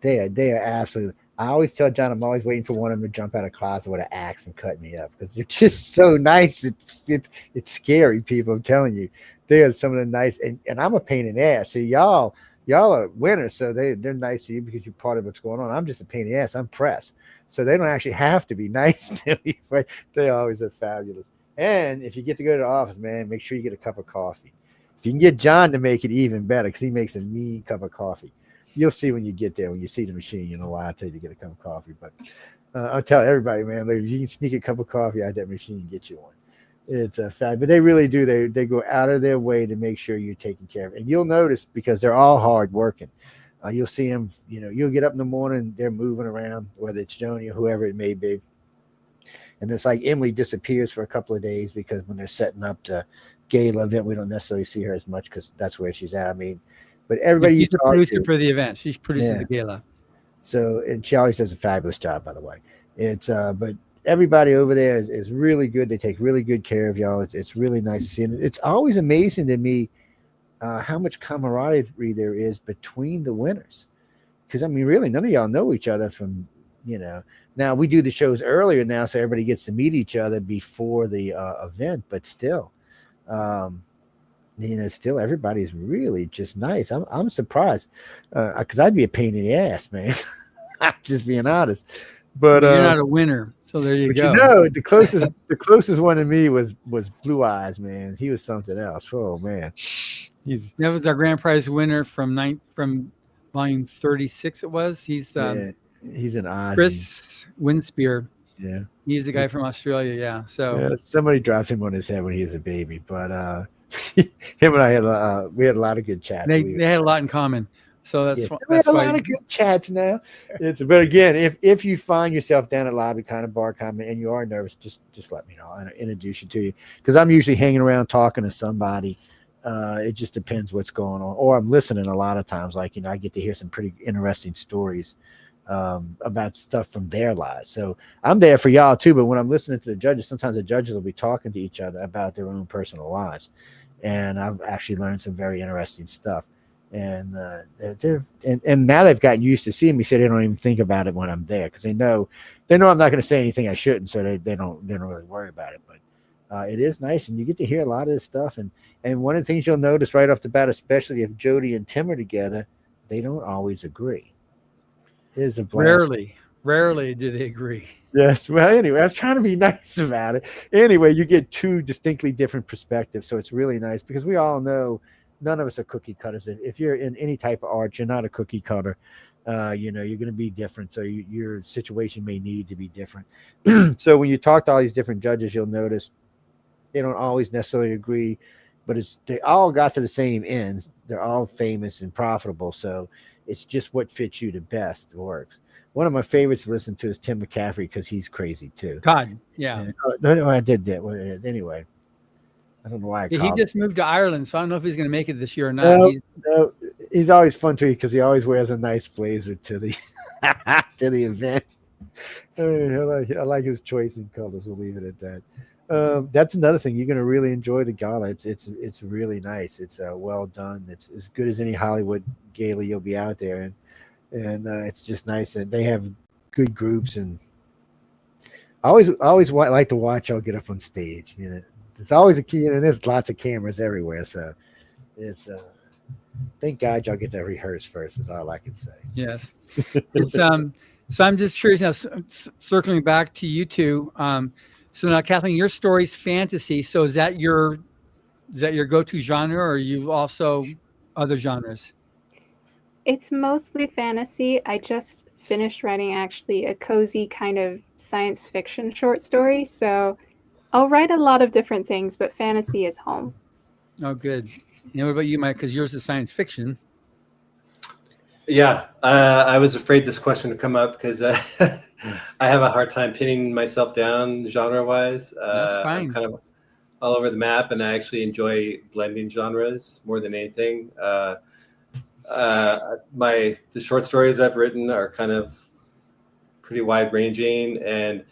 They are absolutely. I always tell John, I'm always waiting for one of them to jump out of closet with an axe and cut me up, because they're just so nice. It's scary, people. I'm telling you, they are some of the nice, and I'm a pain in the ass. So y'all are winners, so they're nice to you because you're part of what's going on. I'm just a pain in the ass. I'm press, so they don't actually have to be nice to me. But they always are fabulous. And if you get to go to the office, man, make sure you get a cup of coffee. If you can get John to make it, even better, because he makes a mean cup of coffee. You'll see when you get there, when you see the machine, you know why I tell you to get a cup of coffee. But I'll tell everybody, man, if you can sneak a cup of coffee out that machine, get you one. It's a fact. But they really do. They go out of their way to make sure you're taken care of. And you'll notice, because they're all hard working. You'll see them, you'll get up in the morning, they're moving around, whether it's Joni or whoever it may be. And it's like Emily disappears for a couple of days, because when they're setting up the gala event, we don't necessarily see her as much, because that's where she's at. I mean, but everybody she's the producer for the event. She's producing the gala. So, and she always does a fabulous job, by the way. It's but everybody over there is really good. They take really good care of y'all. It's really nice to see. And it's always amazing to me how much camaraderie there is between the winners. Because, I mean, really, none of y'all know each other from, Now, we do the shows earlier now, so everybody gets to meet each other before the event. But still, still everybody's really just nice. I'm surprised, because I'd be a pain in the ass, man. I'm just being honest. But you're not a winner, so there you go. The closest one to me was Blue Eyes, man. He was something else. Oh man, that was our grand prize winner from volume 36. It was. He's an Ozzy. Chris Winspear. Yeah, he's the guy from Australia. Yeah. So somebody dropped him on his head when he was a baby, but him and I had we had a lot of good chats. They had a lot in common. So that's we had a lot of good chats now. But again, if you find yourself down at Lobby kind of bar comment and you are nervous, just let me know. I'll introduce you to you, because I'm usually hanging around talking to somebody. It just depends what's going on, or I'm listening a lot of times. Like, I get to hear some pretty interesting stories about stuff from their lives. So I'm there for y'all too. But when I'm listening to the judges, sometimes the judges will be talking to each other about their own personal lives, and I've actually learned some very interesting stuff. And and now they've gotten used to seeing me, so they don't even think about it when I'm there, because they know I'm not going to say anything I shouldn't, so they don't really worry about it. But it is nice, and you get to hear a lot of this stuff. And one of the things you'll notice right off the bat, especially if Jody and Tim are together, they don't always agree. It is a blast. Rarely do they agree. Yes. Well, anyway, I was trying to be nice about it. Anyway, you get two distinctly different perspectives, so it's really nice because we all know none of us are cookie cutters. If you're in any type of art, you're not a cookie cutter. You're going to be different, so your situation may need to be different. So when you talk to all these different judges, you'll notice they don't always necessarily agree, but they all got to the same ends. They're all famous and profitable, so it's just what fits you the best works. One of my favorites to listen to is Tim McCaffrey because he's crazy too. God, yeah. No, I did that. Anyway, I don't know why he just moved to Ireland, so I don't know if he's going to make it this year or not. No, he's always fun too because he always wears a nice blazer to the to the event. I like his choice in colors. We'll leave it at that. That's another thing. You're going to really enjoy the gala. It's really nice. It's well done. It's as good as any Hollywood gala you'll be out there, and it's just nice. And they have good groups, and I always like to watch y'all get up on stage. There's always a key, and there's lots of cameras everywhere. So it's thank God y'all get to rehearse first. Is all I can say. Yes, it's So I'm just curious now, circling back to you two. So now, Kathleen, your story's fantasy. So is that your go-to genre, or are you also other genres? It's mostly fantasy. I just finished writing actually a cozy kind of science fiction short story. So I'll write a lot of different things, but fantasy is home. Oh, good. What about you, Mike? Because yours is science fiction. Yeah, I was afraid this question would come up because I have a hard time pinning myself down genre-wise. That's fine. I'm kind of all over the map, and I actually enjoy blending genres more than anything. The short stories I've written are kind of pretty wide-ranging, and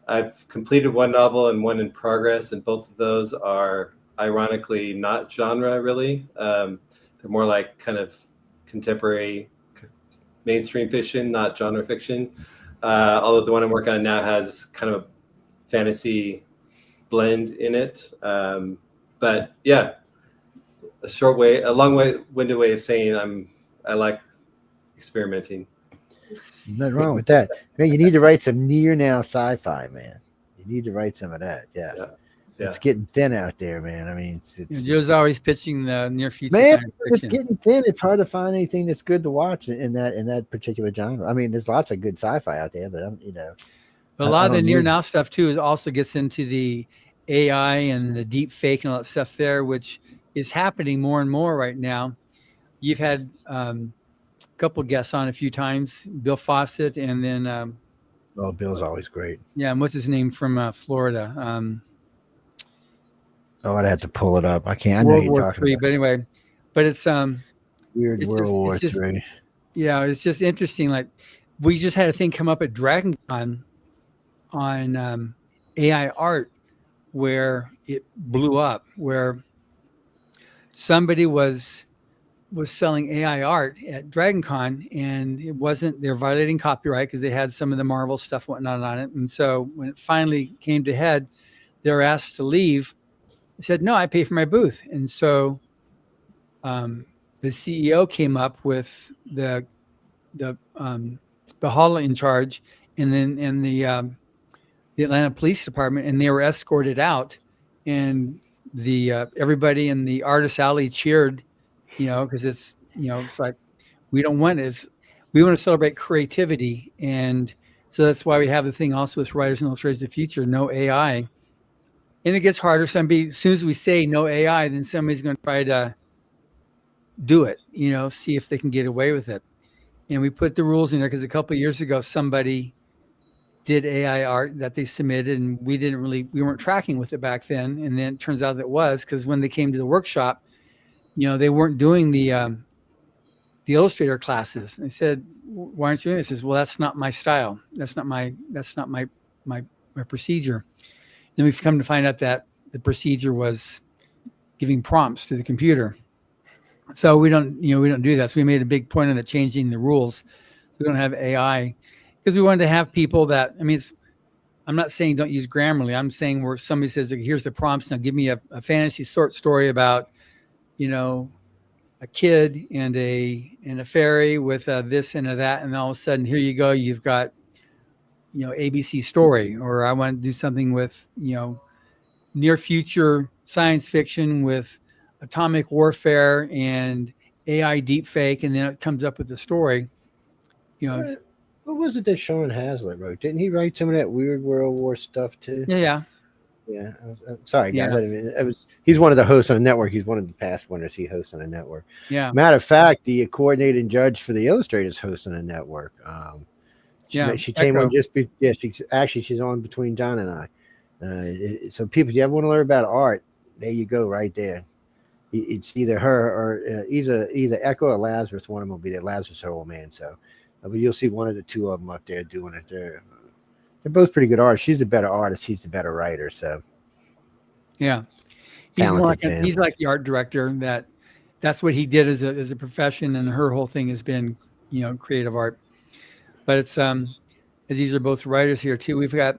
I've completed one novel and one in progress, and both of those are ironically not genre really. They're more like kind of contemporary mainstream fiction, not genre fiction. Although the one I'm working on now has kind of a fantasy blend in it. But yeah, a long-winded way of saying I like experimenting. Nothing wrong with that, man. You need to write some near now sci-fi, man. You need to write some of that. Yes. Yeah. It's getting thin out there, man. I mean, Joe's always pitching the near future. Man, it's getting thin. It's hard to find anything that's good to watch in that particular genre. I mean, there's lots of good sci-fi out there, but But a lot of the near now stuff too also gets into the AI and the deep fake and all that stuff there, which is happening more and more right now. You've had a couple guests on a few times, Bill Fawcett, and then Bill's always great. Yeah, and what's his name from Florida? I'd have to pull it up. I can't. I know you're talking about. But anyway, but it's weird World War III. Yeah, it's just interesting. Like we just had a thing come up at Dragon Con on AI art where it blew up, where somebody was selling AI art at Dragon Con, and they're violating copyright because they had some of the Marvel stuff whatnot on it. And so when it finally came to head, they were asked to leave. They said, no, I pay for my booth. And so the CEO came up with the hall in charge and the Atlanta Police Department, and they were escorted out, and the everybody in the artist alley cheered, because it's like we want to celebrate creativity, and so that's why we have the thing also with Writers and Illustrators of the Future, no AI. And it gets harder. As soon as we say no AI, then somebody's going to try to do it, see if they can get away with it. And we put the rules in there because a couple of years ago, somebody did AI art that they submitted, and we weren't tracking with it back then. And then it turns out that it was, because when they came to the workshop, they weren't doing the Illustrator classes. And they said, why aren't you doing this? I says, well, that's not my style. That's not my procedure. Then we've come to find out that the procedure was giving prompts to the computer. So we don't do that. So we made a big point on it, changing the rules. We don't have AI because we wanted to have people that, I'm not saying don't use Grammarly. I'm saying where somebody says, here's the prompts. Now give me a fantasy short story about, a kid and a fairy with this and a that. And all of a sudden, here you go. You've got ABC story, or I want to do something with, near future science fiction with atomic warfare and AI deepfake, and then it comes up with the story. What was it that Sean Hazlitt wrote? Didn't he write some of that weird World War stuff too? Yeah. I'm sorry, guys. Yeah. I mean, he's one of the hosts on the network. He's one of the past winners. He hosts on the network. Yeah. Matter of fact, the coordinating judge for the Illustrators hosts on the network. She came on she's on between John and I. So people, if you ever want to learn about art, there you go, right there. It's either her or either Echo or Lazarus. One of them will be there. Lazarus, her old man. So, but you'll see one of the two of them up there doing it. They're both pretty good artists. She's the better artist. He's the better writer. So, yeah, he's like the art director. That's what he did as a profession, and her whole thing has been, creative art. But it's as these are both writers here too. We've got,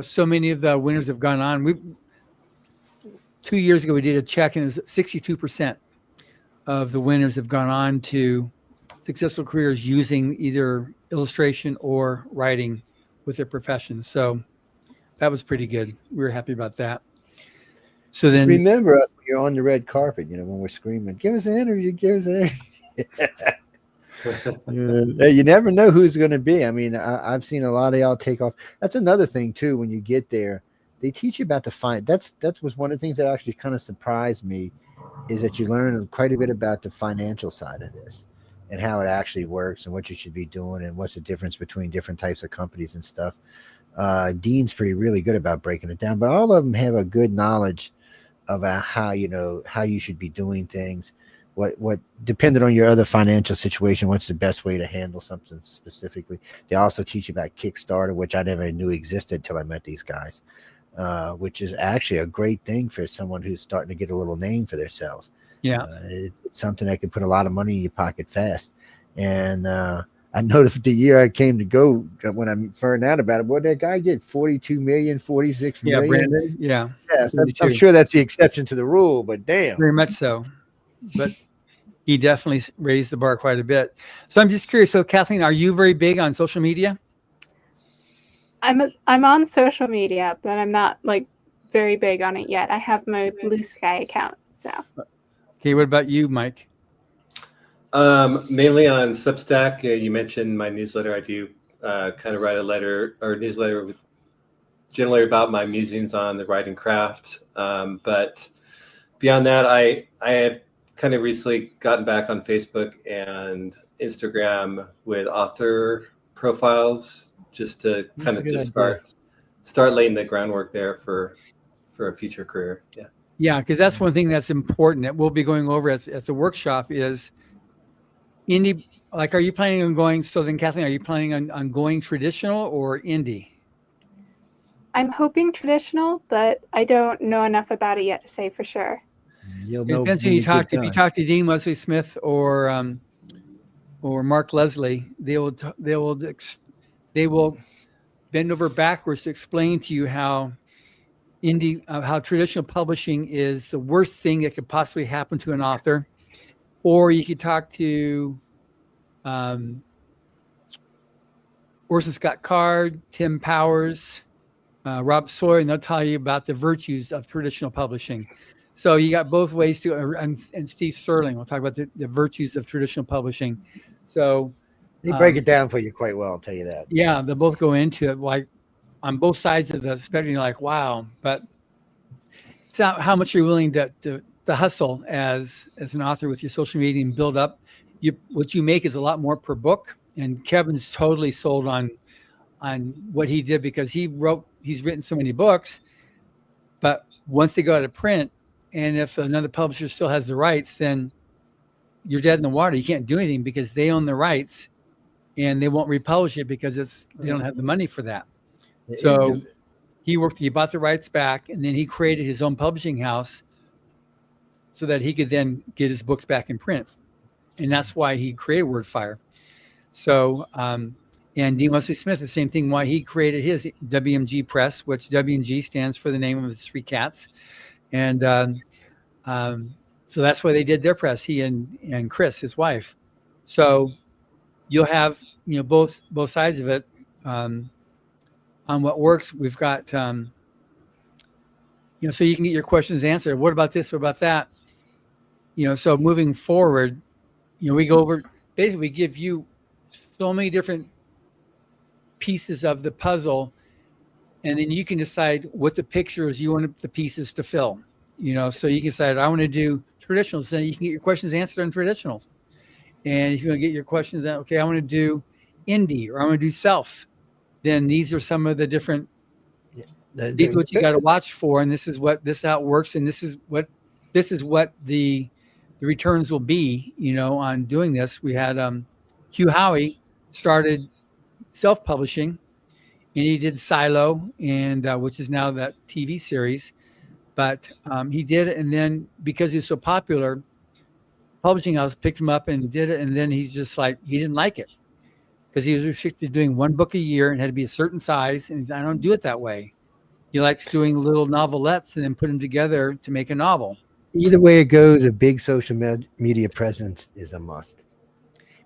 so many of the winners have gone on. 2 years ago we did a check, and it was 62% of the winners have gone on to successful careers using either illustration or writing with their profession. So that was pretty good. We were happy about that. So then remember us when you're on the red carpet, when we're screaming, give us an interview, you never know who's going to be. I mean, I've seen a lot of y'all take off. That's another thing too. When you get there, they teach you about that was one of the things that actually kind of surprised me, is that you learn quite a bit about the financial side of this and how it actually works and what you should be doing and what's the difference between different types of companies and stuff. Dean's really good about breaking it down, but all of them have a good knowledge about how you should be doing things. What depending on your other financial situation, what's the best way to handle something specifically. They also teach you about Kickstarter, which I never knew existed until I met these guys, which is actually a great thing for someone who's starting to get a little name for themselves. Yeah, it's something that can put a lot of money in your pocket fast. And I noticed the year I came to go, when I found out about it, boy, that guy get 42 million, 46 million. Yeah, Brandon. Yeah. Yes, I'm sure that's the exception to the rule, but damn. Very much so. But he definitely raised the bar quite a bit. So I'm just curious. So Kathleen, are you very big on social media? I'm on social media, but I'm not very big on it yet. I have my Blue Sky account. So. Okay, what about you, Mike? Mainly on Substack. You mentioned my newsletter. I do kind of write a letter or newsletter with generally about my musings on the writing craft. But beyond that, I have kind of recently gotten back on Facebook and Instagram with author profiles, just to kind of just start laying the groundwork there for a future career. Yeah, because that's one thing that's important that we'll be going over at the workshop is indie. Are you planning on going? So then, Kathleen, are you planning on going traditional or indie? I'm hoping traditional, but I don't know enough about it yet to say for sure. It depends who you talk to. If you talk to Dean Wesley Smith or Mark Leslie, they will bend over backwards to explain to you how how traditional publishing is the worst thing that could possibly happen to an author. Or you could talk to Orson Scott Card, Tim Powers, Rob Sawyer, and they'll tell you about the virtues of traditional publishing. So you got both ways to, and Steve Serling will talk about the virtues of traditional publishing. So they break it down for you quite well, I'll tell you that. Yeah, they'll both go into it on both sides of the spectrum. You're like, wow, but it's how much you're willing to hustle as an author with your social media and build up. What you make is a lot more per book. And Kevin's totally sold on what he did because he's written so many books, but once they go out of print, and if another publisher still has the rights, then you're dead in the water. You can't do anything because they own the rights and they won't republish it because they don't have the money for that. So he bought the rights back, and then he created his own publishing house so that he could then get his books back in print. And that's why he created WordFire. So, and Dean Wesley Smith, the same thing, why he created his WMG Press, which WMG stands for the name of his three cats. And so that's why they did their press, he and Chris, his wife. So you'll have, both sides of it. on what works. We've got, so you can get your questions answered. What about this? What about that? So moving forward, we go over, basically we give you so many different pieces of the puzzle, and then you can decide what the pictures you want the pieces to fill. So you can decide, I want to do traditionals, then you can get your questions answered on traditionals. And if you want to get your questions out, okay, I want to do indie or I want to do self, then these are some of the different, these are what you got to watch for. And this is how it works. And this is what the returns will be, on doing this. We had Hugh Howey started self-publishing, and he did Silo, and which is now that TV series. But he did it, and then because he was so popular, publishing house picked him up and did it, and then he's just like, he didn't like it because he was restricted to doing one book a year and had to be a certain size, and I don't do it that way. He likes doing little novelettes and then put them together to make a novel. Either way it goes, a big social media presence is a must.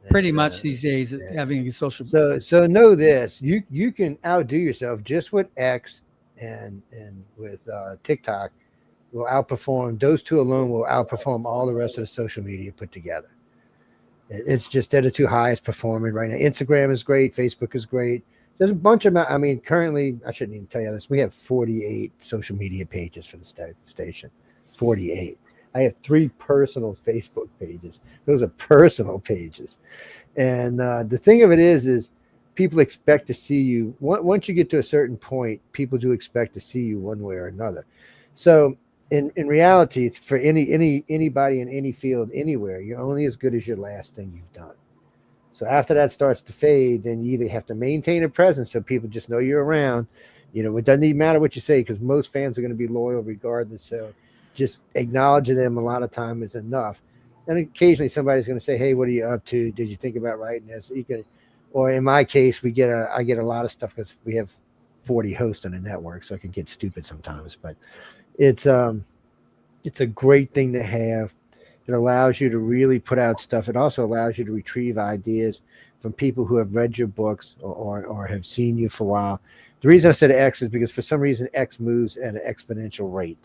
Pretty much these days, having a social. So know this: you can outdo yourself just with X and with TikTok. Will outperform, those two alone will outperform all the rest of the social media put together. It's just they're the two highest performing right now. Instagram is great, Facebook is great. There's a bunch of, currently, I shouldn't even tell you this, we have 48 social media pages for the station. 48. I have 3 personal Facebook pages. Those are personal pages. And the thing of it is people expect to see you. Once you get to a certain point, people do expect to see you one way or another. So in reality, it's for anybody in any field, anywhere. You're only as good as your last thing you've done. So after that starts to fade, then you either have to maintain a presence so people just know you're around. It doesn't even matter what you say because most fans are going to be loyal regardless. So just acknowledging them a lot of time is enough. And occasionally somebody's going to say, hey, what are you up to? Did you think about writing this? Or in my case, I get a lot of stuff because we have 40 hosts on the network, so it can get stupid sometimes. But it's a great thing to have. It allows you to really put out stuff. It also allows you to retrieve ideas from people who have read your books or have seen you for a while. The reason I said X is because for some reason X moves at an exponential rate.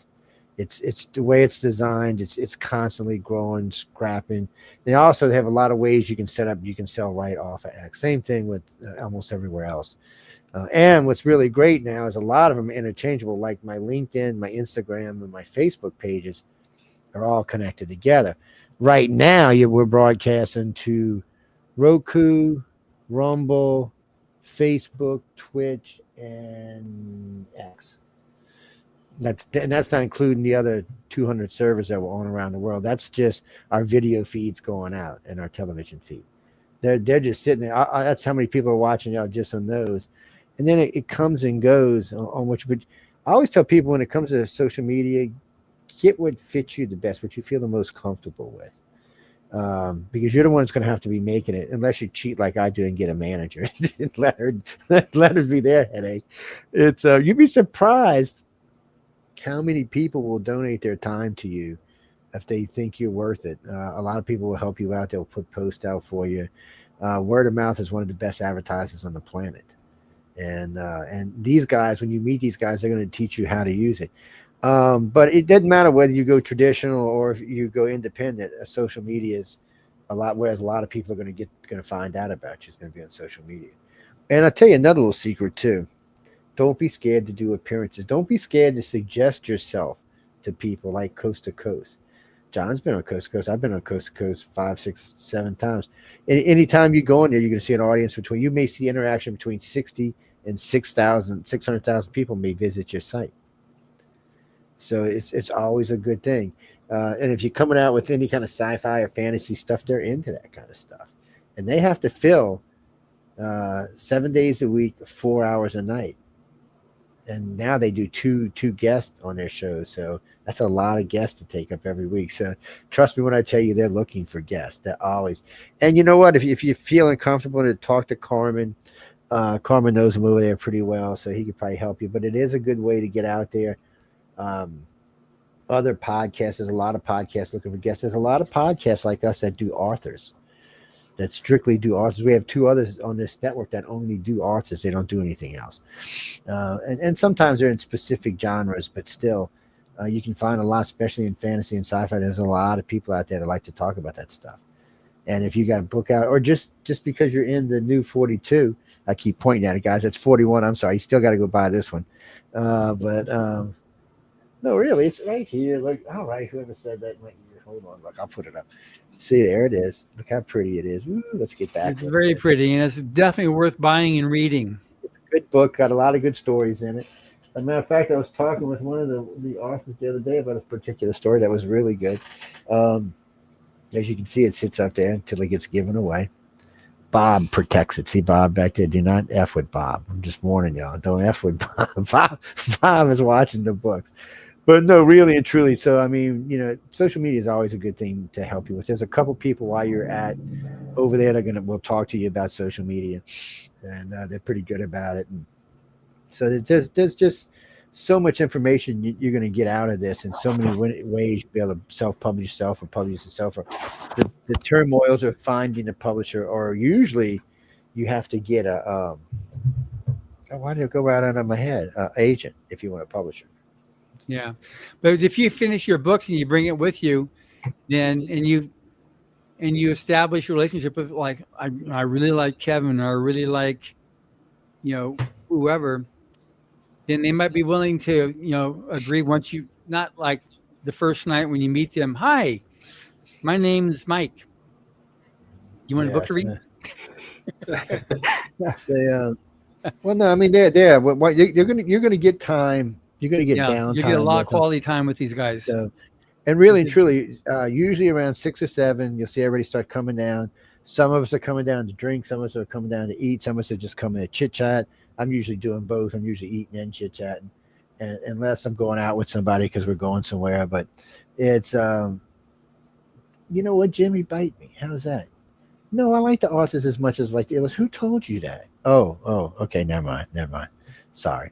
It's the way it's designed. It's constantly growing, scrapping. They also have a lot of ways you can set up. You can sell right off of X. Same thing with almost everywhere else. And what's really great now is a lot of them are interchangeable. Like my LinkedIn, my Instagram, and my Facebook pages are all connected together. Right now, we're broadcasting to Roku, Rumble, Facebook, Twitch, and X. That's not including the other 200 servers that we're on around the world. That's just our video feeds going out and our television feed. They're just sitting there. That's how many people are watching y'all just on those. And then it comes and goes on which. But I always tell people when it comes to social media, get what fits you the best, what you feel the most comfortable with. Because you're the one that's going to have to be making it, unless you cheat like I do and get a manager. let her be their headache. It's you'd be surprised how many people will donate their time to you if they think you're worth it. A lot of people will help you out. They'll put posts out for you. Word of mouth is one of the best advertisers on the planet. And these guys, when you meet these guys, they're going to teach you how to use it. But it doesn't matter whether you go traditional or if you go independent. Social media is whereas a lot of people are going to find out about you is going to be on social media. And I'll tell you another little secret too. Don't be scared to do appearances. Don't be scared to suggest yourself to people like Coast to Coast. John's been on Coast to Coast. I've been on Coast to Coast 5, 6, 7 times. Anytime you go in there, you're going to see an audience between. You may see interaction between 60 and 600,000 people may visit your site. So it's always a good thing. And if you're coming out with any kind of sci-fi or fantasy stuff, they're into that kind of stuff. And they have to fill 7 days a week, 4 hours a night. And now they do two guests on their shows. So that's a lot of guests to take up every week. So trust me when I tell you they're looking for guests. They're always. And you know what? If you're feeling comfortable to talk to Carmen, Carmen knows him over there pretty well, so he could probably help you. But it is a good way to get out there. Other podcasts, there's a lot of podcasts looking for guests. There's a lot of podcasts like us that do authors. that strictly do authors. We have 2 others on this network that only do authors. They don't do anything else. And sometimes they're in specific genres, but still, you can find a lot, especially in fantasy and sci-fi. There's a lot of people out there that like to talk about that stuff. And if you got a book out, or just because you're in the new 42, I keep pointing at it, guys. That's 41. I'm sorry. You still got to go buy this one. No, really, it's right here. Like, all right, whoever said that might. Hold on, look, I'll put it up. See, there it is. Look how pretty it is. Ooh, let's get back. It's very pretty, and it's definitely worth buying and reading. It's a good book. Got a lot of good stories in it. As a matter of fact, I was talking with one of the authors the other day about a particular story that was really good. As you can see, it sits up there until it gets given away. Bob protects it. See Bob back there? Do not F with Bob. I'm just warning y'all. Don't F with Bob. Bob is watching the books. But no, really and truly. So, I mean, you know, social media is always a good thing to help you with. There's a couple people while you're over there that will talk to you about social media, and they're pretty good about it. And so there's just so much information you're going to get out of this, and so many ways you'll be able to self-publish yourself or publish yourself. Or the turmoils of finding a publisher, or usually you have to get why did it go right out of my head? Agent, if you want a publisher. Yeah, but if you finish your books and you bring it with you, then and you establish a relationship with, like, I really like Kevin, or I really like, whoever, then they might be willing to agree once you, not like the first night when you meet them. Hi, my name's Mike. You want a book to read? Well, no, I mean they're there. You're gonna get time. You're going to get downtime. You get a lot of quality time with these guys. So, and really and truly, usually around 6 or 7, you'll see everybody start coming down. Some of us are coming down to drink. Some of us are coming down to eat. Some of us are just coming to chit chat. I'm usually doing both. I'm usually eating and chit chatting, and unless I'm going out with somebody because we're going somewhere. But it's, you know what, Jimmy, bite me. How's that? No, I like the authors as much as like the illustrators. Who told you that? Oh, okay, never mind. Sorry.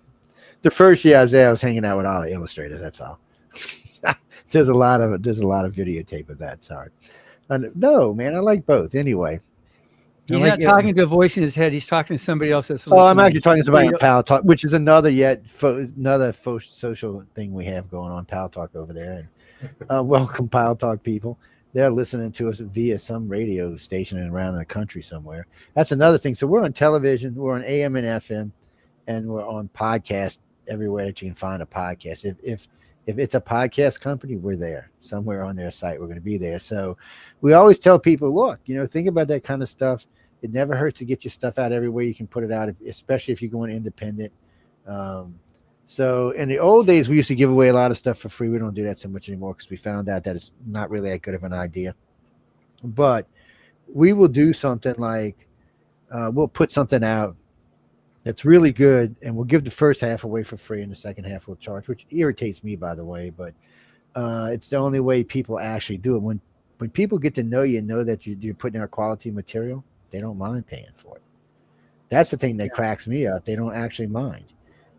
The first year I was hanging out with all the illustrators. That's all. There's a lot of videotape of that. Sorry. No, man, I like both. Anyway, he's not talking to a voice in his head. He's talking to somebody else that's listening. I'm actually talking to somebody on Powell Talk, which is another social thing we have going on. Powell Talk over there, and welcome Powell Talk people. They're listening to us via some radio station around the country somewhere. That's another thing. So we're on television, we're on AM and FM, and we're on podcast everywhere that you can find a podcast. If it's a podcast company, we're there somewhere on their site. We're going to be there. So we always tell people, look, think about that kind of stuff. It never hurts to get your stuff out everywhere you can put it out, especially if you're going independent. So in the old days, we used to give away a lot of stuff for free. We don't do that so much anymore because we found out that it's not really that good of an idea. But we will do something like we'll put something out that's really good, and we'll give the first half away for free, and the second half we'll charge, which irritates me, by the way. But it's the only way people actually do it. When people get to know you and know that you're putting out quality material, they don't mind paying for it. That's the thing that cracks me up. They don't actually mind.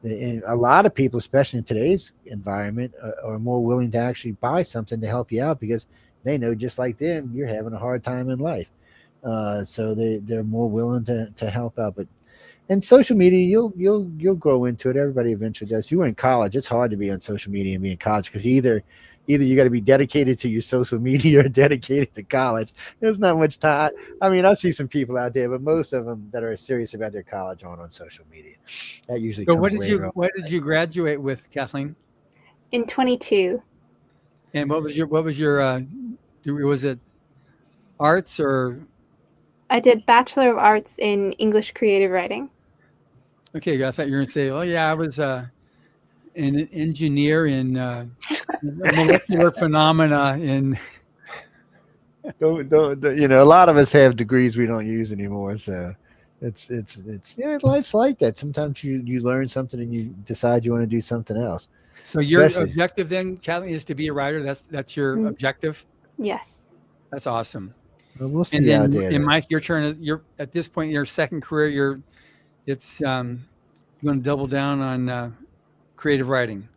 And a lot of people, especially in today's environment, are more willing to actually buy something to help you out because they know, just like them, you're having a hard time in life. So they're more willing to help out. But and social media, you'll grow into it. Everybody eventually does. You were in college. It's hard to be on social media and be in college because either you got to be dedicated to your social media or dedicated to college. There's not much time. I mean, I see some people out there, but most of them that are serious about their college aren't on social media. That usually. So what did you graduate with, Kathleen? In 22. And what was your was it arts or? I did Bachelor of Arts in English Creative Writing. Okay, I thought you were going to say, oh yeah, I was an engineer in molecular phenomena in. Don't, a lot of us have degrees we don't use anymore, so it's life's like that. Sometimes you learn something and you decide you want to do something else. So your objective then, Kathleen, is to be a writer. That's your objective. Yes. That's awesome. Well, we'll see. And then, Mike, your turn. You're at this point in your second career. You're going to double down on creative writing.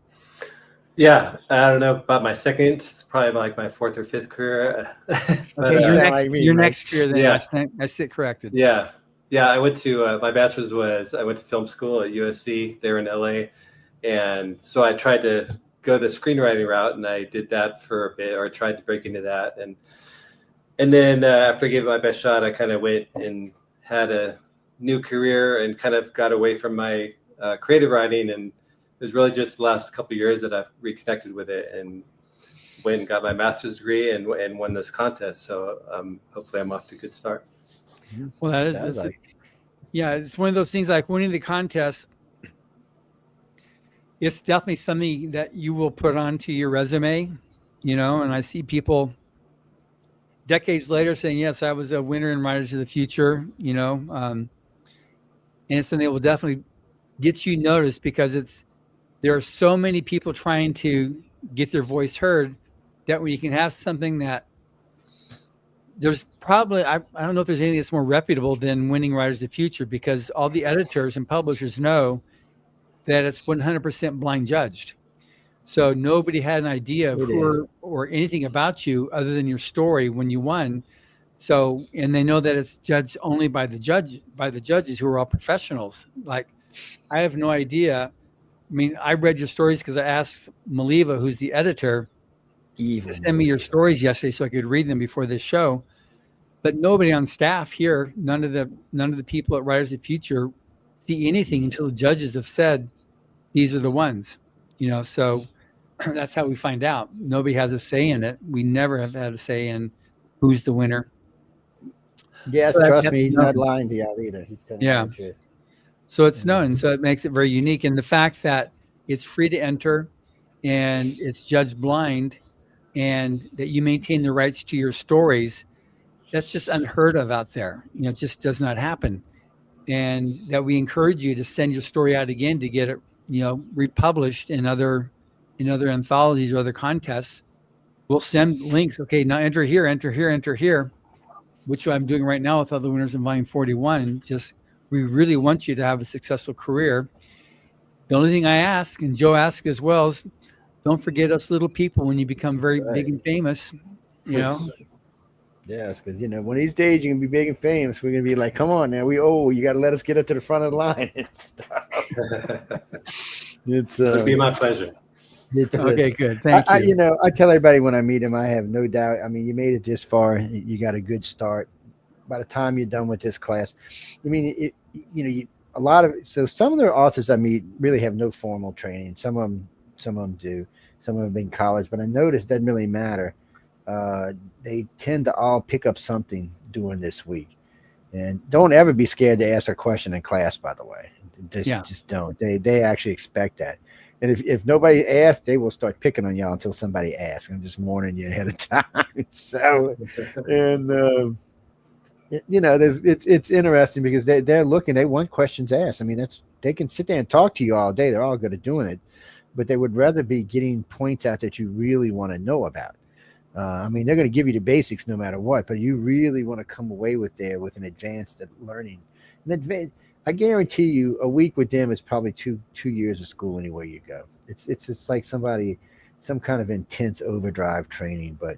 Yeah, I don't know about my second. It's probably like my fourth or fifth career. But, Okay, your next career then. Yeah. I sit corrected. Yeah. I went to my bachelor's I went to film school at USC there in LA, and so I tried to go the screenwriting route, and I did that for a bit, or I tried to break into that, and then after I gave it my best shot, I kind of went and had a new career and kind of got away from my creative writing, and it was really just the last couple of years that I've reconnected with it and went and got my master's degree and won this contest. So hopefully I'm off to a good start. Well, it's one of those things like winning the contest. It's definitely something that you will put onto your resume, and I see people decades later saying, yes, I was a winner in Riders of the Future, and it's something that will definitely get you noticed because there are so many people trying to get their voice heard that when you can have something that there's probably, I don't know if there's anything that's more reputable than winning Riders of the Future, because all the editors and publishers know that it's 100% blind judged. So nobody had an idea of who or anything about you other than your story when you won. So, and they know that it's judged only by the judges who are all professionals. Like, I have no idea. I mean, I read your stories because I asked Maliva, who's the editor, to send me your stories yesterday so I could read them before this show. But nobody on staff here, none of the people at Riders of the Future see anything until the judges have said, these are the ones, so that's how we find out. Nobody has a say in it. We never have had a say in who's the winner. Yes, so trust me, he's not lying to y'all either. He's telling the truth. So it's known. So it makes it very unique. And the fact that it's free to enter and it's judged blind and that you maintain the rights to your stories, that's just unheard of out there. It just does not happen. And that we encourage you to send your story out again to get it, republished in other anthologies or other contests. We'll send links. Okay, now enter here, enter here, enter here, which I'm doing right now with other winners in volume 41. We really want you to have a successful career. The only thing I ask, and Joe asks as well, is don't forget us little people when you become very big and famous, Yes, because one of these days you're gonna be big and famous. We're gonna be like, come on now, you got to let us get up to the front of the line and stuff. It'd be my pleasure. Okay, good. Thank you. I tell everybody when I meet him, I have no doubt. I mean, you made it this far. You got a good start. By the time you're done with this class, some of the authors I meet really have no formal training. Some of them do. Some of them have been in college, but I noticed it doesn't really matter. They tend to all pick up something during this week, and don't ever be scared to ask a question in class. By the way, just don't. They actually expect that, and if nobody asks, they will start picking on y'all until somebody asks. I'm just warning you ahead of time. So, and it's interesting because they're looking. They want questions asked. I mean, they can sit there and talk to you all day. They're all good at doing it, but they would rather be getting points out that you really want to know about. I mean, they're going to give you the basics no matter what, but you really want to come away with an advanced learning. I guarantee you, a week with them is probably two years of school anywhere you go. It's like some kind of intense overdrive training, but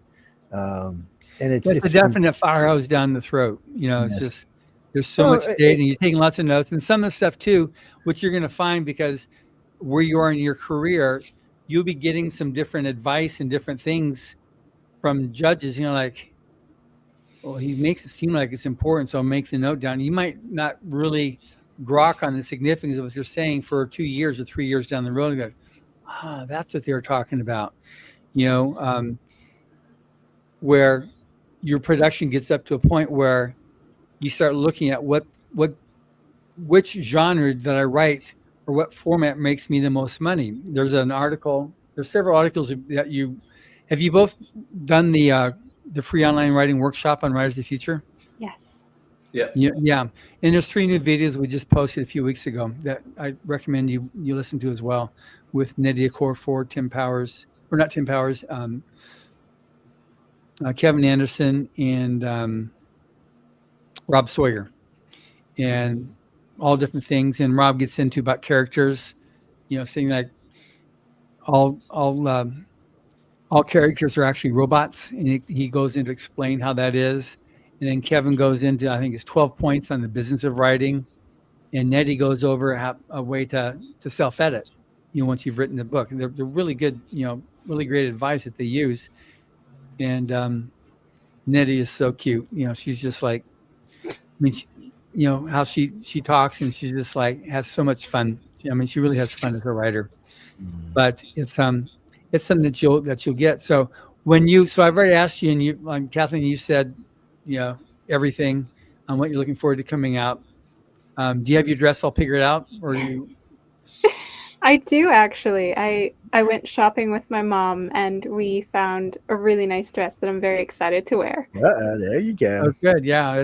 and it's a definite fire hose down the throat. It's just there's so much data, and you're taking lots of notes, and some of the stuff too, which you're going to find because where you are in your career, you'll be getting some different advice and different things from judges, like, well, he makes it seem like it's important, so I'll make the note down. You might not really grok on the significance of what they're saying for 2 years or 3 years down the road and go, that's what they were talking about. Where your production gets up to a point where you start looking at which genre that I write or what format makes me the most money. There's several articles that have you both done the free online writing workshop on Writers of the Future? Yes. Yeah. And there's 3 new videos we just posted a few weeks ago that I recommend you listen to as well, with Nydia Corfor, Kevin Anderson, and Rob Sawyer, and all different things. And Rob gets into about characters, saying like all characters are actually robots, and he goes in to explain how that is. And then Kevin goes into, I think it's 12 points on the business of writing. And Nettie goes over a way to self-edit, once you've written the book. They're really good, really great advice that they use. And Nettie is so cute. She's just like, how she talks, and she's just like has so much fun. She really has fun as a writer. But it's something that you'll get. So so I've already asked you, and you, Kathleen, you said, everything on what you're looking forward to coming out. Do you have your dress all figured out, or you? I do actually. I went shopping with my mom, and we found a really nice dress that I'm very excited to wear. There you go. Oh, good. Yeah,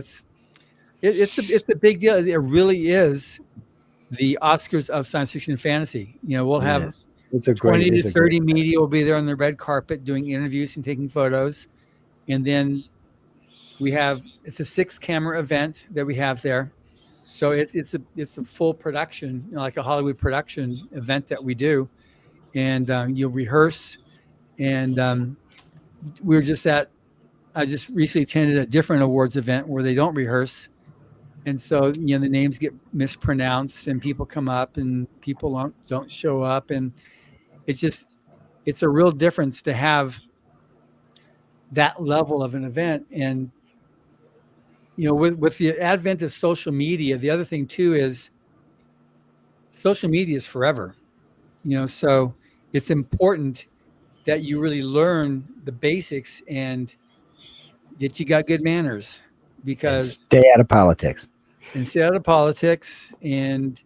it's a big deal. It really is the Oscars of science fiction and fantasy. We'll have 20 to 30 media will be there on the red carpet doing interviews and taking photos, and then it's a 6-camera event that we have there. So it's a full production, like a Hollywood production event that we do, and you'll rehearse. And I just recently attended a different awards event where they don't rehearse, and so the names get mispronounced, and people come up, and people don't show up, and it's a real difference to have that level of an event. And with the advent of social media, the other thing too is social media is forever, so it's important that you really learn the basics and that you got good manners, because stay out of politics. And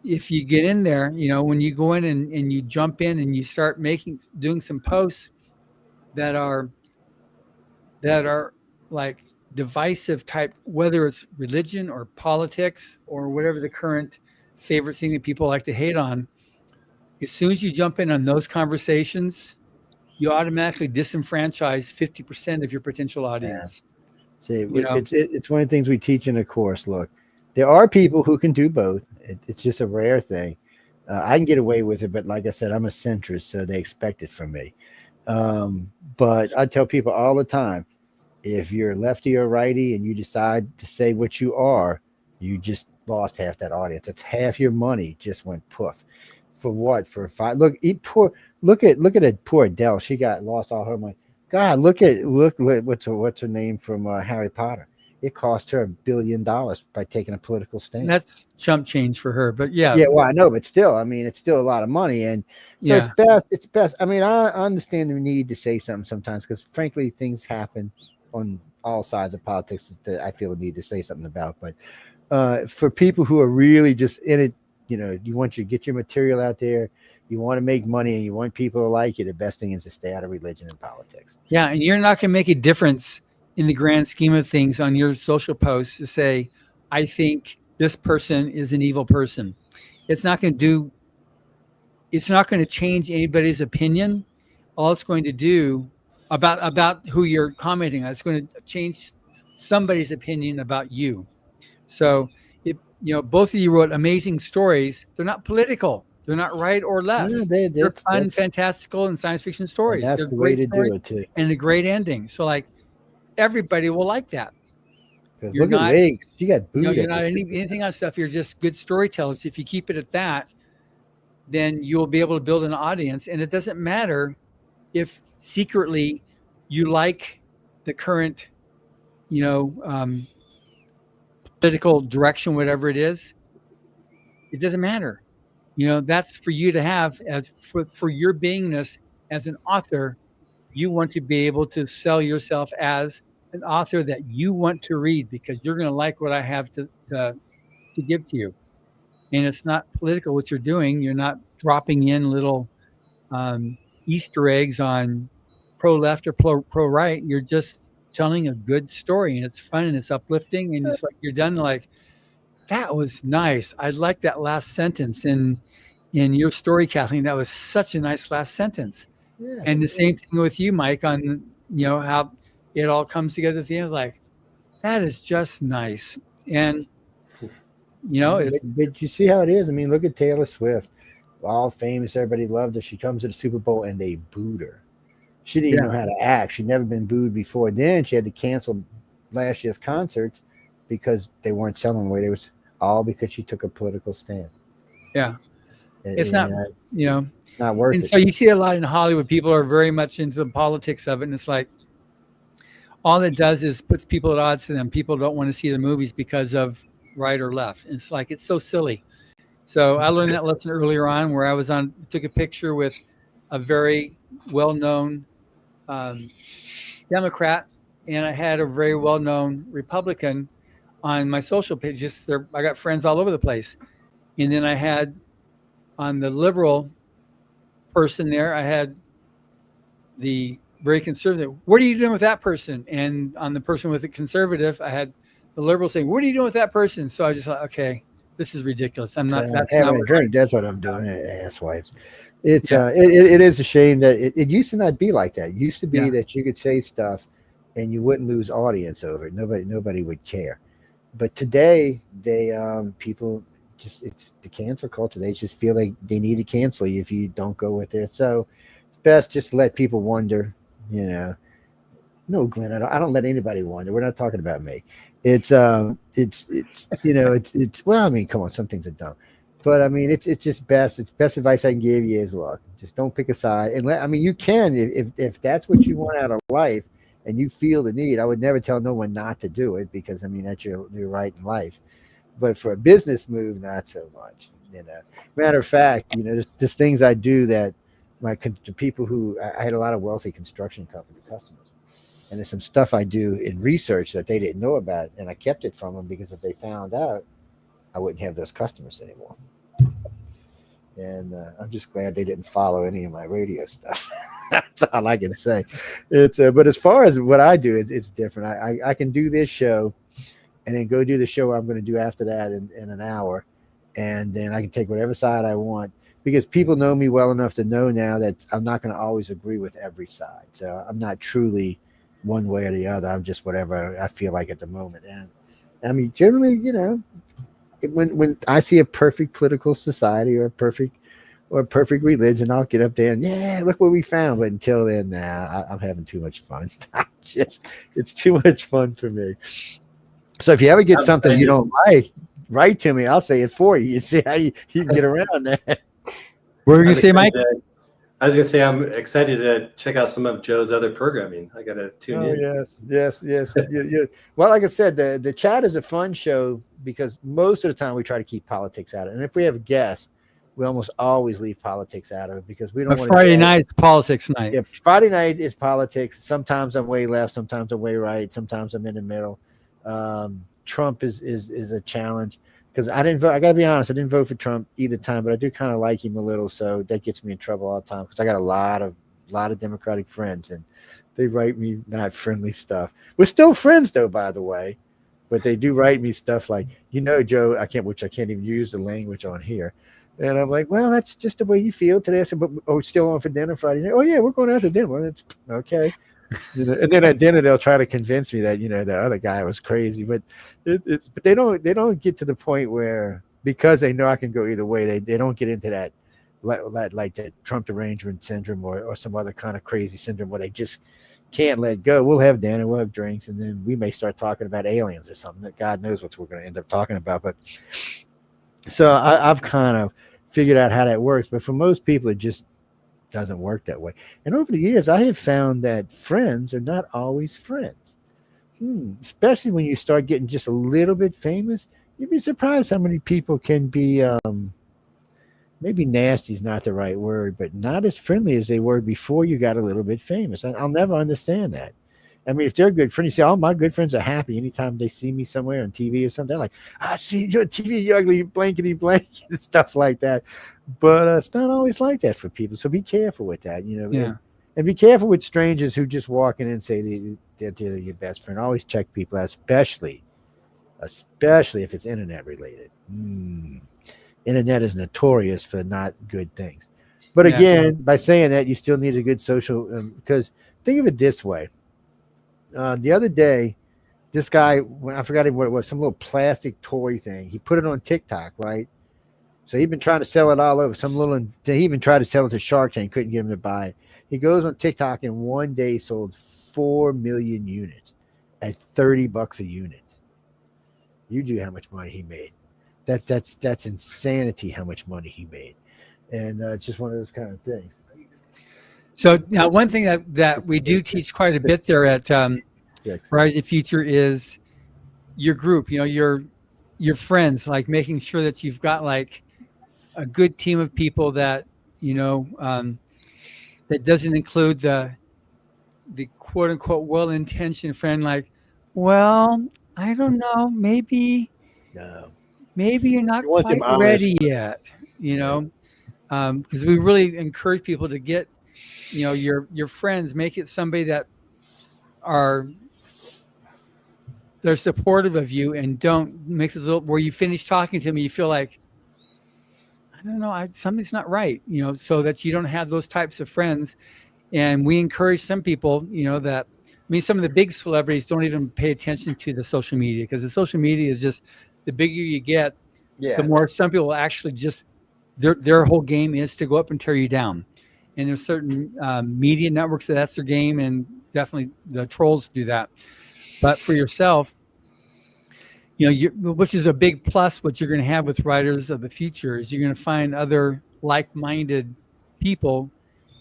if you get in there, when you go in and you jump in and you start doing some posts that are like divisive type, whether it's religion or politics or whatever the current favorite thing that people like to hate on, as soon as you jump in on those conversations, you automatically disenfranchise 50% of your potential audience. See, it's one of the things we teach in a course. Look, there are people who can do both. It's just a rare thing. I can get away with it, but like I said, I'm a centrist, so they expect it from me. But I tell people all the time, if you're lefty or righty and you decide to say what you are, you just lost half that audience. It's half your money just went poof. For what? For five? Look at that poor Adele. She lost all her money. God, look what's her name from Harry Potter. It cost her $1 billion by taking a political stand. That's chump change for her, but yeah. Yeah, well, I know, but still, it's still a lot of money, and so it's best. I understand the need to say something sometimes, because frankly, things happen on all sides of politics that I feel a need to say something about. But for people who are really just in it, you want to get your material out there, you want to make money, and you want people to like you, the best thing is to stay out of religion and politics. Yeah, and you're not going to make a difference in the grand scheme of things on your social posts to say, I think this person is an evil person. It's not going to change anybody's opinion. All it's going to do about who you're commenting on, it's going to change somebody's opinion about you. So both of you wrote amazing stories. They're not political. They're not right or left. Yeah, they're fun, fantastical, and science fiction stories. That's They're the way to do it too. And a great ending. So everybody will like that. Look at legs. You got booted. You're not anything on stuff. You're just good storytellers. If you keep it at that, then you'll be able to build an audience. And it doesn't matter if secretly you like the current, political direction, whatever it is. It doesn't matter. That's for you to have as for your beingness as an author. You want to be able to sell yourself as an author that you want to read, because you're going to like what I have to give to you. And it's not political what you're doing. You're not dropping in little Easter eggs on pro-left or pro-right. You're just telling a good story, and it's fun and it's uplifting, and it's like you're done like, that was nice. I like that last sentence in your story, Kathleen. That was such a nice last sentence. Yeah. And the same thing with you, Mike, on how it all comes together at the end. It's like, that is just nice. And but you see how it is. Look at Taylor Swift. all famous. Everybody loved her. She comes to the Super Bowl and they booed her. She didn't even know how to act. She'd never been booed before. Then she had to cancel last year's concerts because they weren't selling the way they was, all because she took a political stand. Yeah. It's not, not worth and it. so you see a lot in Hollywood. People are very much into the politics of it. And it's like, all it does is puts people at odds to them. People don't want to see the movies because of right or left. It's like, it's so silly. So I learned that lesson earlier on where I took a picture with a very well-known Democrat, and I had a very well-known Republican on my social page. I got friends all over the place. And then I had on the liberal person there, I had the very conservative. What are you doing with that person? And on the person with the conservative, I had the liberal saying, what are you doing with that person? So I just thought, okay, this is ridiculous. I'm not, that's having not a drink. That's what I'm doing. Asswipes. It is a shame that it used to not be like that. It used to be that you could say stuff and you wouldn't lose audience over it. Nobody would care. But today people just, it's the cancel culture. They just feel like they need to cancel you if you don't go with it. So it's best just to let people wonder, No, Glenn, I don't let anybody wonder. We're not talking about me. It's well, I mean, come on, some things are dumb. But I mean, it's just best. It's best advice I can give you is, look, just don't pick a side. And you can, if that's what you want out of life and you feel the need. I would never tell no one not to do it because, that's your right in life. But for a business move, not so much. Matter of fact, there's things I do that to people who I had a lot of wealthy construction company customers. And there's some stuff I do in research that they didn't know about, and I kept it from them because if they found out, I wouldn't have those customers anymore. And I'm just glad they didn't follow any of my radio stuff. That's all I can say. But as far as what I do, it's different. I can do this show and then go do the show I'm going to do after that in an hour. And then I can take whatever side I want because people know me well enough to know now that I'm not going to always agree with every side. So I'm not truly one way or the other. I'm just whatever I feel like at the moment. And generally, when I see a perfect political society or a perfect religion, I'll get up there and look what we found. But until then, I'm having too much fun. It's too much fun for me. So if you ever get something you don't like, write to me. I'll say it for you. You see how you can get around that. What were you going to say, Mike? I was going to say I'm excited to check out some of Joe's other programming. I got to tune in. Yes. Yeah. Well, like I said, the chat is a fun show because most of the time we try to keep politics out of it. And if we have guests, we almost always leave politics out of it because we don't want to. Friday night is politics night. Yeah, Friday night is politics. Sometimes I'm way left, sometimes I'm way right, sometimes I'm in the middle. Trump is a challenge. Because I didn't vote. I got to be honest. I didn't vote for Trump either time, but I do kind of like him a little. So that gets me in trouble all the time because I got a lot of Democratic friends, and they write me not friendly stuff. We're still friends, though, by the way. But they do write me stuff like, Joe, I can't even use the language on here. And I'm like, well, that's just the way you feel today. I said, but still on for dinner Friday night. Oh yeah, we're going out to dinner. Well, that's okay. And then at dinner they'll try to convince me that the other guy was crazy, but but they don't get to the point where because they know I can go either way, they don't get into that like that Trump derangement syndrome or some other kind of crazy syndrome where they just can't let go. We'll have dinner, we'll have drinks, and then we may start talking about aliens or something that God knows what we're going to end up talking about. But so I've kind of figured out how that works, but for most people it just doesn't work that way. And over the years, I have found that friends are not always friends. Especially when you start getting just a little bit famous, you'd be surprised how many people can be, maybe nasty is not the right word, but not as friendly as they were before you got a little bit famous. I'll never understand that. I mean, if they're good friends, you see, all my good friends are happy anytime they see me somewhere on TV or something. They're like, I see you on TV, you ugly blankety blank, stuff like that. But it's not always like that for people. So be careful with that, and be careful with strangers who just walk in and say they're your best friend. Always check people out, especially if it's internet related. Internet is notorious for not good things. But again, by saying that, you still need a good social, because think of it this way. The other day, this guy, I forgot what it was, some little plastic toy thing. He put it on TikTok, right? So he'd been trying to sell it all over. He even tried to sell it to Shark Tank, couldn't get him to buy it. He goes on TikTok and one day sold 4 million units at $30 a unit. You do how much money he made. That's insanity how much money he made. And it's just one of those kind of things. So now one thing that we do teach quite a bit there at Horizon Future is your group, your friends, like making sure that you've got like a good team of people that, that doesn't include the quote unquote well-intentioned friend, like, well, I don't know, maybe you're not quite ready yet, because we really encourage people to get, your friends, make it somebody that they're supportive of you, and don't make this little, where you finish talking to them, you feel like, I don't know, something's not right, so that you don't have those types of friends. And we encourage some people, that, some of the big celebrities don't even pay attention to the social media, because the social media is just, the bigger you get, the more some people actually just, their whole game is to go up and tear you down. And there's certain media networks that's their game, and definitely the trolls do that. But for yourself, which is a big plus, what you're going to have with Writers of the Future is you're going to find other like-minded people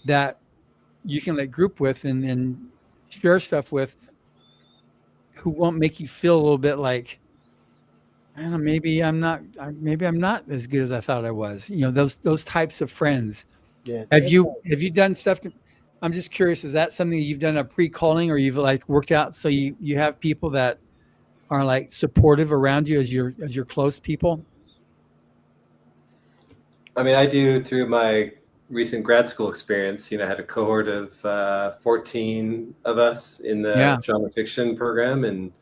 that you can group with and share stuff with, who won't make you feel a little bit like, I don't know, maybe I'm not as good as I thought I was. Those types of friends. Yeah. Have you done stuff I'm just curious, is that something that you've done a pre-calling, or you've worked out so you have people that are supportive around you as your close people? I do through my recent grad school experience. I had a cohort of 14 of us in the genre fiction program, and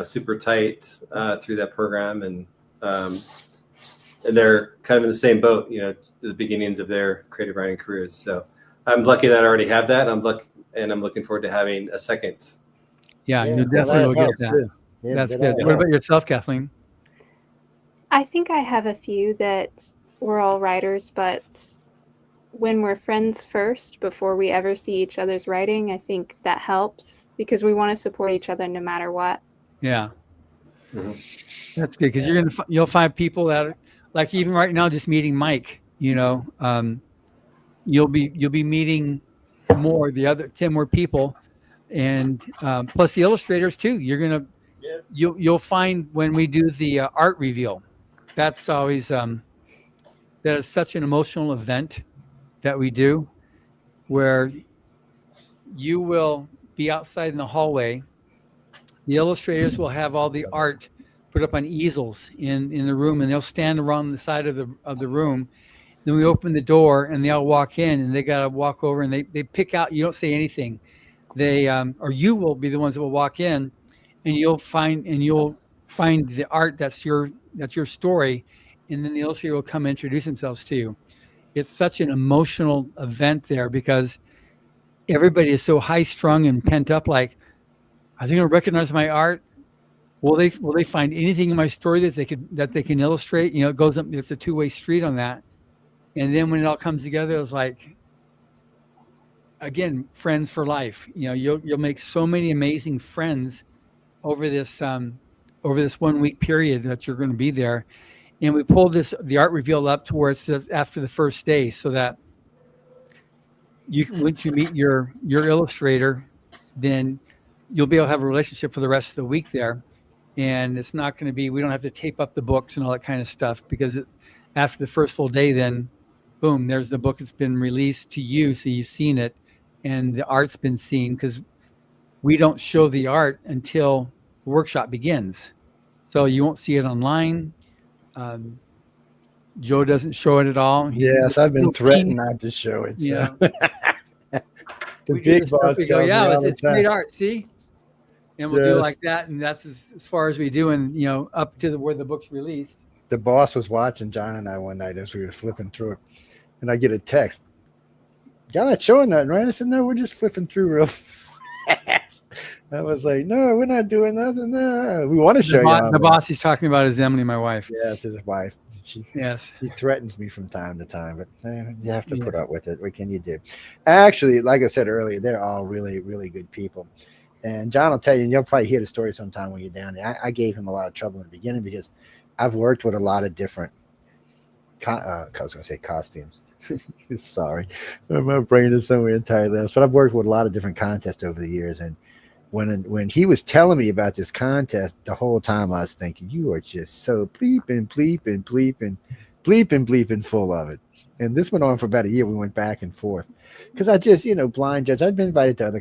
super tight through that program, and they're kind of in the same boat, the beginnings of their creative writing careers. So I'm lucky that I already have that. I'm looking forward to having a second. Yeah, you definitely will get that. Yeah, that's good. What about yourself, Kathleen? I think I have a few that we're all writers, but when we're friends first, before we ever see each other's writing, I think that helps, because we want to support each other no matter what. Yeah. Mm-hmm. That's good, because you'll find people that are, even right now, just meeting Mike, you'll be meeting more, the other 10 more people, and plus the illustrators too. You'll find when we do the art reveal, that's always that is such an emotional event that we do, where you will be outside in the hallway. The illustrators will have all the art put up on easels in the room, and they'll stand around the side of the room. Then we open the door, and they all walk in, and they got to walk over, and they pick out. You don't say anything. They or you will be the ones that will walk in, and you'll find the art that's your story, and then the illustrator will come introduce themselves to you. It's such an emotional event there, because everybody is so high strung and pent up. Like, are they going to recognize my art? Will they find anything in my story that they can illustrate? It goes up. It's a two-way street on that. And then when it all comes together, it's like, again, friends for life. You'll make so many amazing friends over this 1 week period that you're going to be there. And we pull the art reveal up to where it says after the first day, so that once you meet your illustrator, then you'll be able to have a relationship for the rest of the week there. And it's not going to be, we don't have to tape up the books and all that kind of stuff, because after the first full day, then boom, there's the book that's been released to you. So you've seen it, and the art's been seen, because we don't show the art until the workshop begins. So you won't see it online. Joe doesn't show it at all. Yes, I've been threatened not to show it. So. Yeah. The big boss we go, it's great art, see? And we'll do it like that, and that's as far as we do, and up to where the book's released. The boss was watching John and I one night as we were flipping through it, and I get a text. Y'all not showing that, right? I said, no, we're just flipping through real fast. I was like, no, we're not doing nothing. No. We want to show you. The boss he's talking about is Emily, my wife. Yes, his wife. She threatens me from time to time, but you have to put up with it. What can you do? Actually, like I said earlier, they're all really, really good people. And John will tell you, and you'll probably hear the story sometime when you're down there. I gave him a lot of trouble in the beginning because I've worked with a lot of different, I was going to say costumes. Sorry, my brain is somewhere entirely else. But I've worked with a lot of different contests over the years, and when he was telling me about this contest, the whole time I was thinking, you are just so bleeping full of it. And this went on for about a year. We went back and forth because I just, blind judge. I'd been invited to other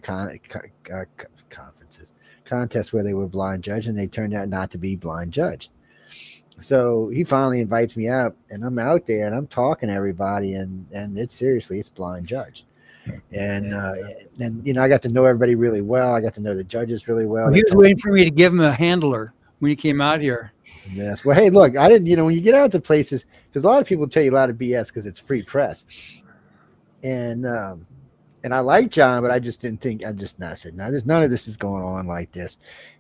contests where they were blind judge, and they turned out not to be blind judged. So he finally invites me out, and I'm out there and I'm talking to everybody, and it's blind judged. And I got to know everybody really well. I got to know the judges really well. He was waiting for me to give him a handler when he came out here. Yes. Well, hey, look, I didn't, when you get out to places, because a lot of people tell you a lot of BS because it's free press. And I like John, but I just didn't think, I said, no, none of this is going on like this.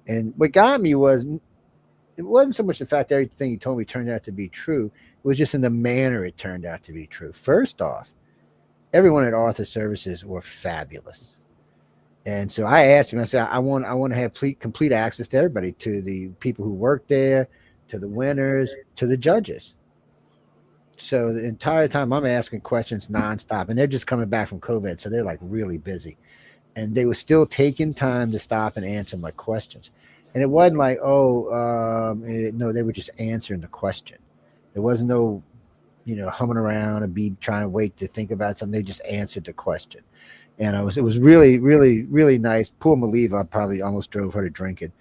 And what got me it wasn't so much the fact that everything he told me turned out to be true. It was just in the manner it turned out to be true. First off, everyone at Arthur Services were fabulous. And so I asked him, I said, I want to have complete access to everybody, to the people who work there, to the winners, to the judges. So the entire time I'm asking questions nonstop, and they're just coming back from COVID. So they're like really busy, and they were still taking time to stop and answer my questions. And it wasn't like, no, they were just answering the question. There wasn't no, humming around and be trying to wait to think about something. They just answered the question. And it was really, really, really nice. Poor Maliva, I probably almost drove her to drinking.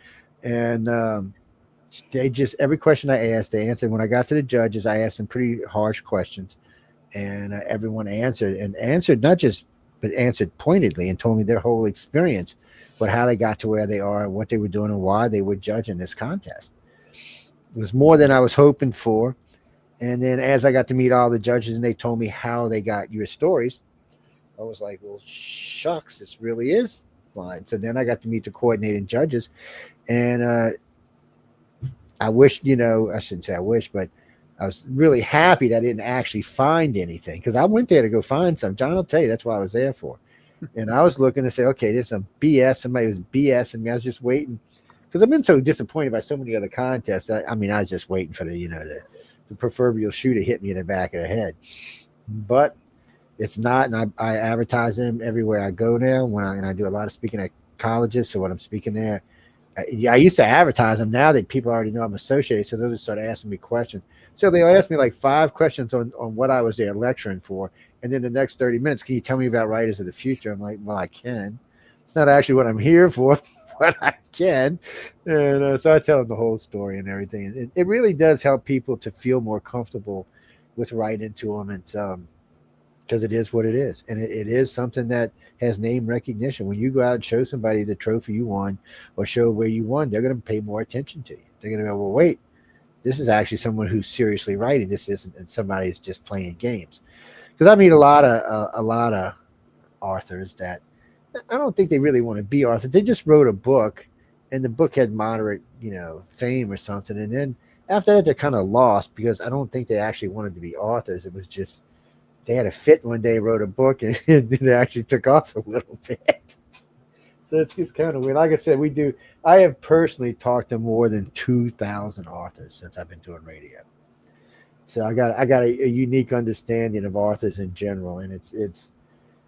And they just, every question I asked, they answered. When I got to the judges, I asked them pretty harsh questions, and everyone answered not just, but answered pointedly and told me their whole experience, but how they got to where they are, what they were doing, and why they were judging this contest. It was more than I was hoping for. And then as I got to meet all the judges and they told me how they got your stories, I was like, well, shucks, this really is blind. So then I got to meet the coordinating judges, and I wish, I shouldn't say I wish, but I was really happy that I didn't actually find anything, because I went there to go find some. John will tell you that's what I was there for. And I was looking to say, okay, there's some BS. Somebody was BSing me. I was just waiting, because I've been so disappointed by so many other contests. I was just waiting for the proverbial shoe to hit me in the back of the head. But it's not, and I advertise them everywhere I go now. And I do a lot of speaking at colleges. So when I'm speaking there, I used to advertise them. Now that people already know I'm associated, so they'll just start asking me questions. So they'll ask me like 5 questions on what I was there lecturing for. And then the next 30 minutes, can you tell me about writers of the future? I'm like, well, I can. It's not actually what I'm here for, but I can. And so I tell them the whole story and everything. It really does help people to feel more comfortable with writing to them. And because it is what it is. And it is something that has name recognition. When you go out and show somebody the trophy you won or show where you won, they're going to pay more attention to you. They're going to go, well, wait, this is actually someone who's seriously writing. This isn't, and somebody's just playing games. Because I meet a lot of authors that I don't think they really want to be authors. They just wrote a book, and the book had moderate, fame or something. And then after that, they're kind of lost, because I don't think they actually wanted to be authors. It was just they had a fit one day, wrote a book, and it actually took off a little bit. So it's kind of weird. Like I said, I have personally talked to more than 2,000 authors since I've been doing radio. So I got a unique understanding of authors in general, and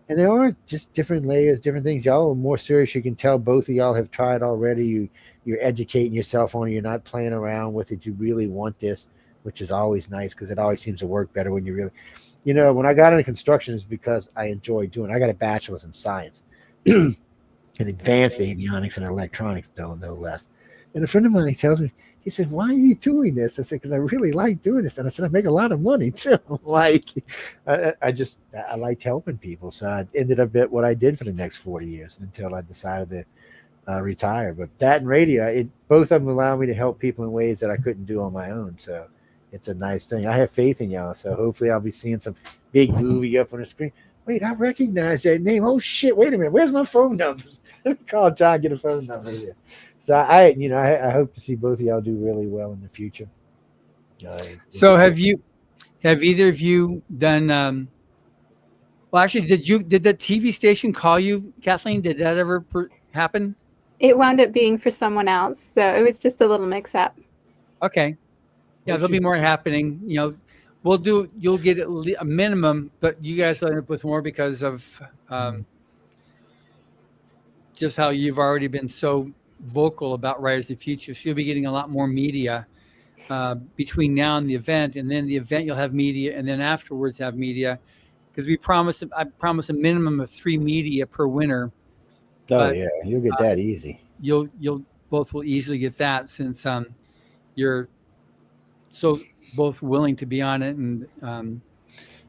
and there are just different layers, different things. Y'all are more serious. You can tell both of y'all have tried already. You're educating yourself on it. You're not playing around with it. You really want this, which is always nice, because it always seems to work better when you really, when I got into construction, is because I enjoy doing it. I got a bachelor's in science and advanced avionics and electronics, no less. And a friend of mine tells me, he said, why are you doing this? I said, because I really like doing this. And I said, I make a lot of money too. I liked helping people. So I ended up at what I did for the next 40 years until I decided to retire. But that and radio, both of them allow me to help people in ways that I couldn't do on my own. So it's a nice thing. I have faith in y'all. So hopefully I'll be seeing some big movie up on the screen. wait, I recognize that name. Oh shit, wait a minute, where's my phone numbers? Call John, get a phone number here. So I hope to see both of y'all do really well in the future. So have either of you done? Well, actually, did the TV station call you, Kathleen? Did that ever happen? It wound up being for someone else, so it was just a little mix-up. Okay. Yeah, there'll be more happening. You'll get a minimum, but you guys will end up with more because of just how you've already been so vocal about Writers of the Future. So you'll be getting a lot more media between now and the event, and then the event you'll have media, and then afterwards have media, because I promise a minimum of 3 media per winner. Oh yeah, you'll get that easy. You'll both will easily get that, since you're so both willing to be on it, and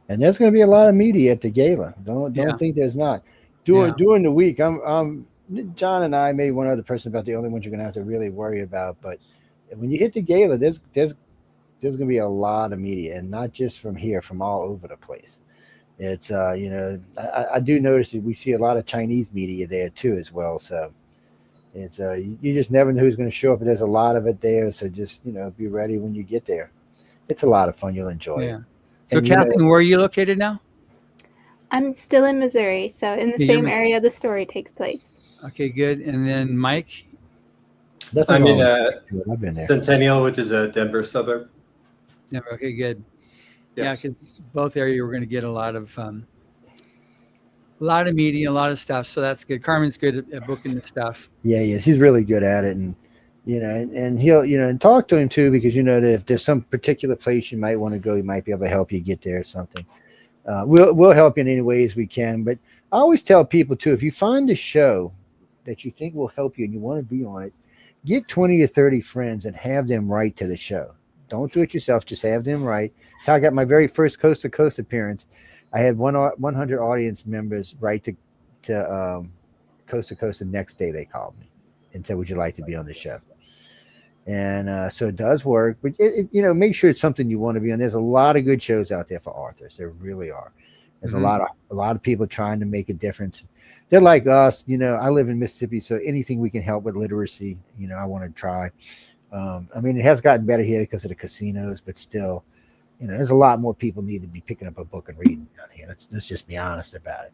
there's going to be a lot of media at the gala. Don't think there's not. During the week, I'm John and I, maybe one other person, about the only ones you're going to have to really worry about. But when you hit the gala, there's going to be a lot of media, and not just from here, from all over the place. It's I do notice that we see a lot of Chinese media there too as well. So it's you just never know who's going to show up, but there's a lot of it there. So just be ready when you get there. It's a lot of fun. You'll enjoy it. So Kathleen, where are you located now? I'm still in Missouri, so in the same area the story takes place. Okay, good. And then Mike? I'm in Centennial, which is a Denver suburb. Denver. Okay, good. Yeah, because both areas we're going to get a lot of media, a lot of stuff. So that's good. Carmen's good at booking the stuff. Yeah, he's really good at it, and and he'll and talk to him too, because that if there's some particular place you might want to go, he might be able to help you get there or something. We'll help you in any ways we can. But I always tell people too, if you find a show that you think will help you and you want to be on it, get 20 or 30 friends and have them write to the show. Don't do it yourself. Just have them write. So I got my very first Coast to Coast appearance. I had 100 audience members write to Coast to Coast. The next day they called me and said, "Would you like to be on the show?" And so it does work. But make sure it's something you want to be on. There's a lot of good shows out there for authors. There really are. There's a lot of people trying to make a difference. They're like us. I live in Mississippi, so anything we can help with literacy, I want to try. It has gotten better here because of the casinos, but still, there's a lot more people need to be picking up a book and reading down here. Let's just be honest about it.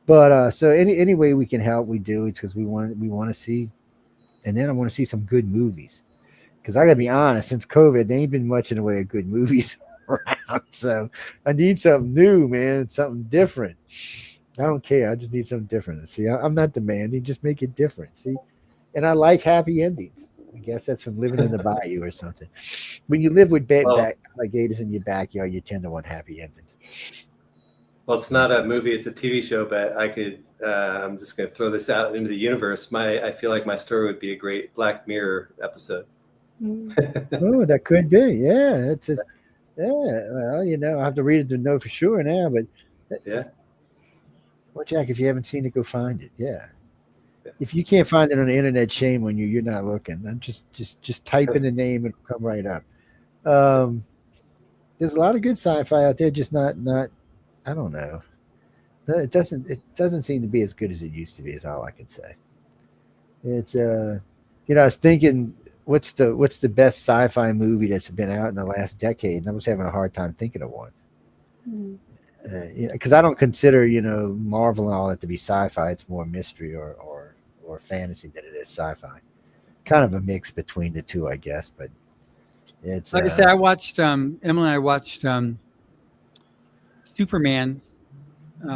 But so any way we can help, we do. It's because we want to see, and then I want to see some good movies. Because I gotta be honest, since COVID, there ain't been much in the way of good movies around. So I need something new, man, something different. I don't care. I just need something different. See, I'm not demanding. Just make it different. See, and I like happy endings. I guess that's from living in the bayou or something. When you live with alligators in your backyard, you tend to want happy endings. Well, it's not a movie; it's a TV show. But I could. I'm just going to throw this out into the universe. I feel like my story would be a great Black Mirror episode. Oh, that could be. Yeah, it's just. Yeah, well, I have to read it to know for sure now. But well, Jack, if you haven't seen it, go find it. Yeah. If you can't find it on the internet, shame on you. You're not looking. I'm just type in the name and it'll come right up. There's a lot of good sci-fi out there, just not. I don't know. It doesn't seem to be as good as it used to be. Is all I can say. It's I was thinking, what's the best sci-fi movie that's been out in the last decade? And I was having a hard time thinking of one. Because I don't consider Marvel and all that to be sci-fi. It's more mystery or fantasy than it is sci-fi. Kind of a mix between the two, I guess. But it's like I said, I watched Emily and I watched Superman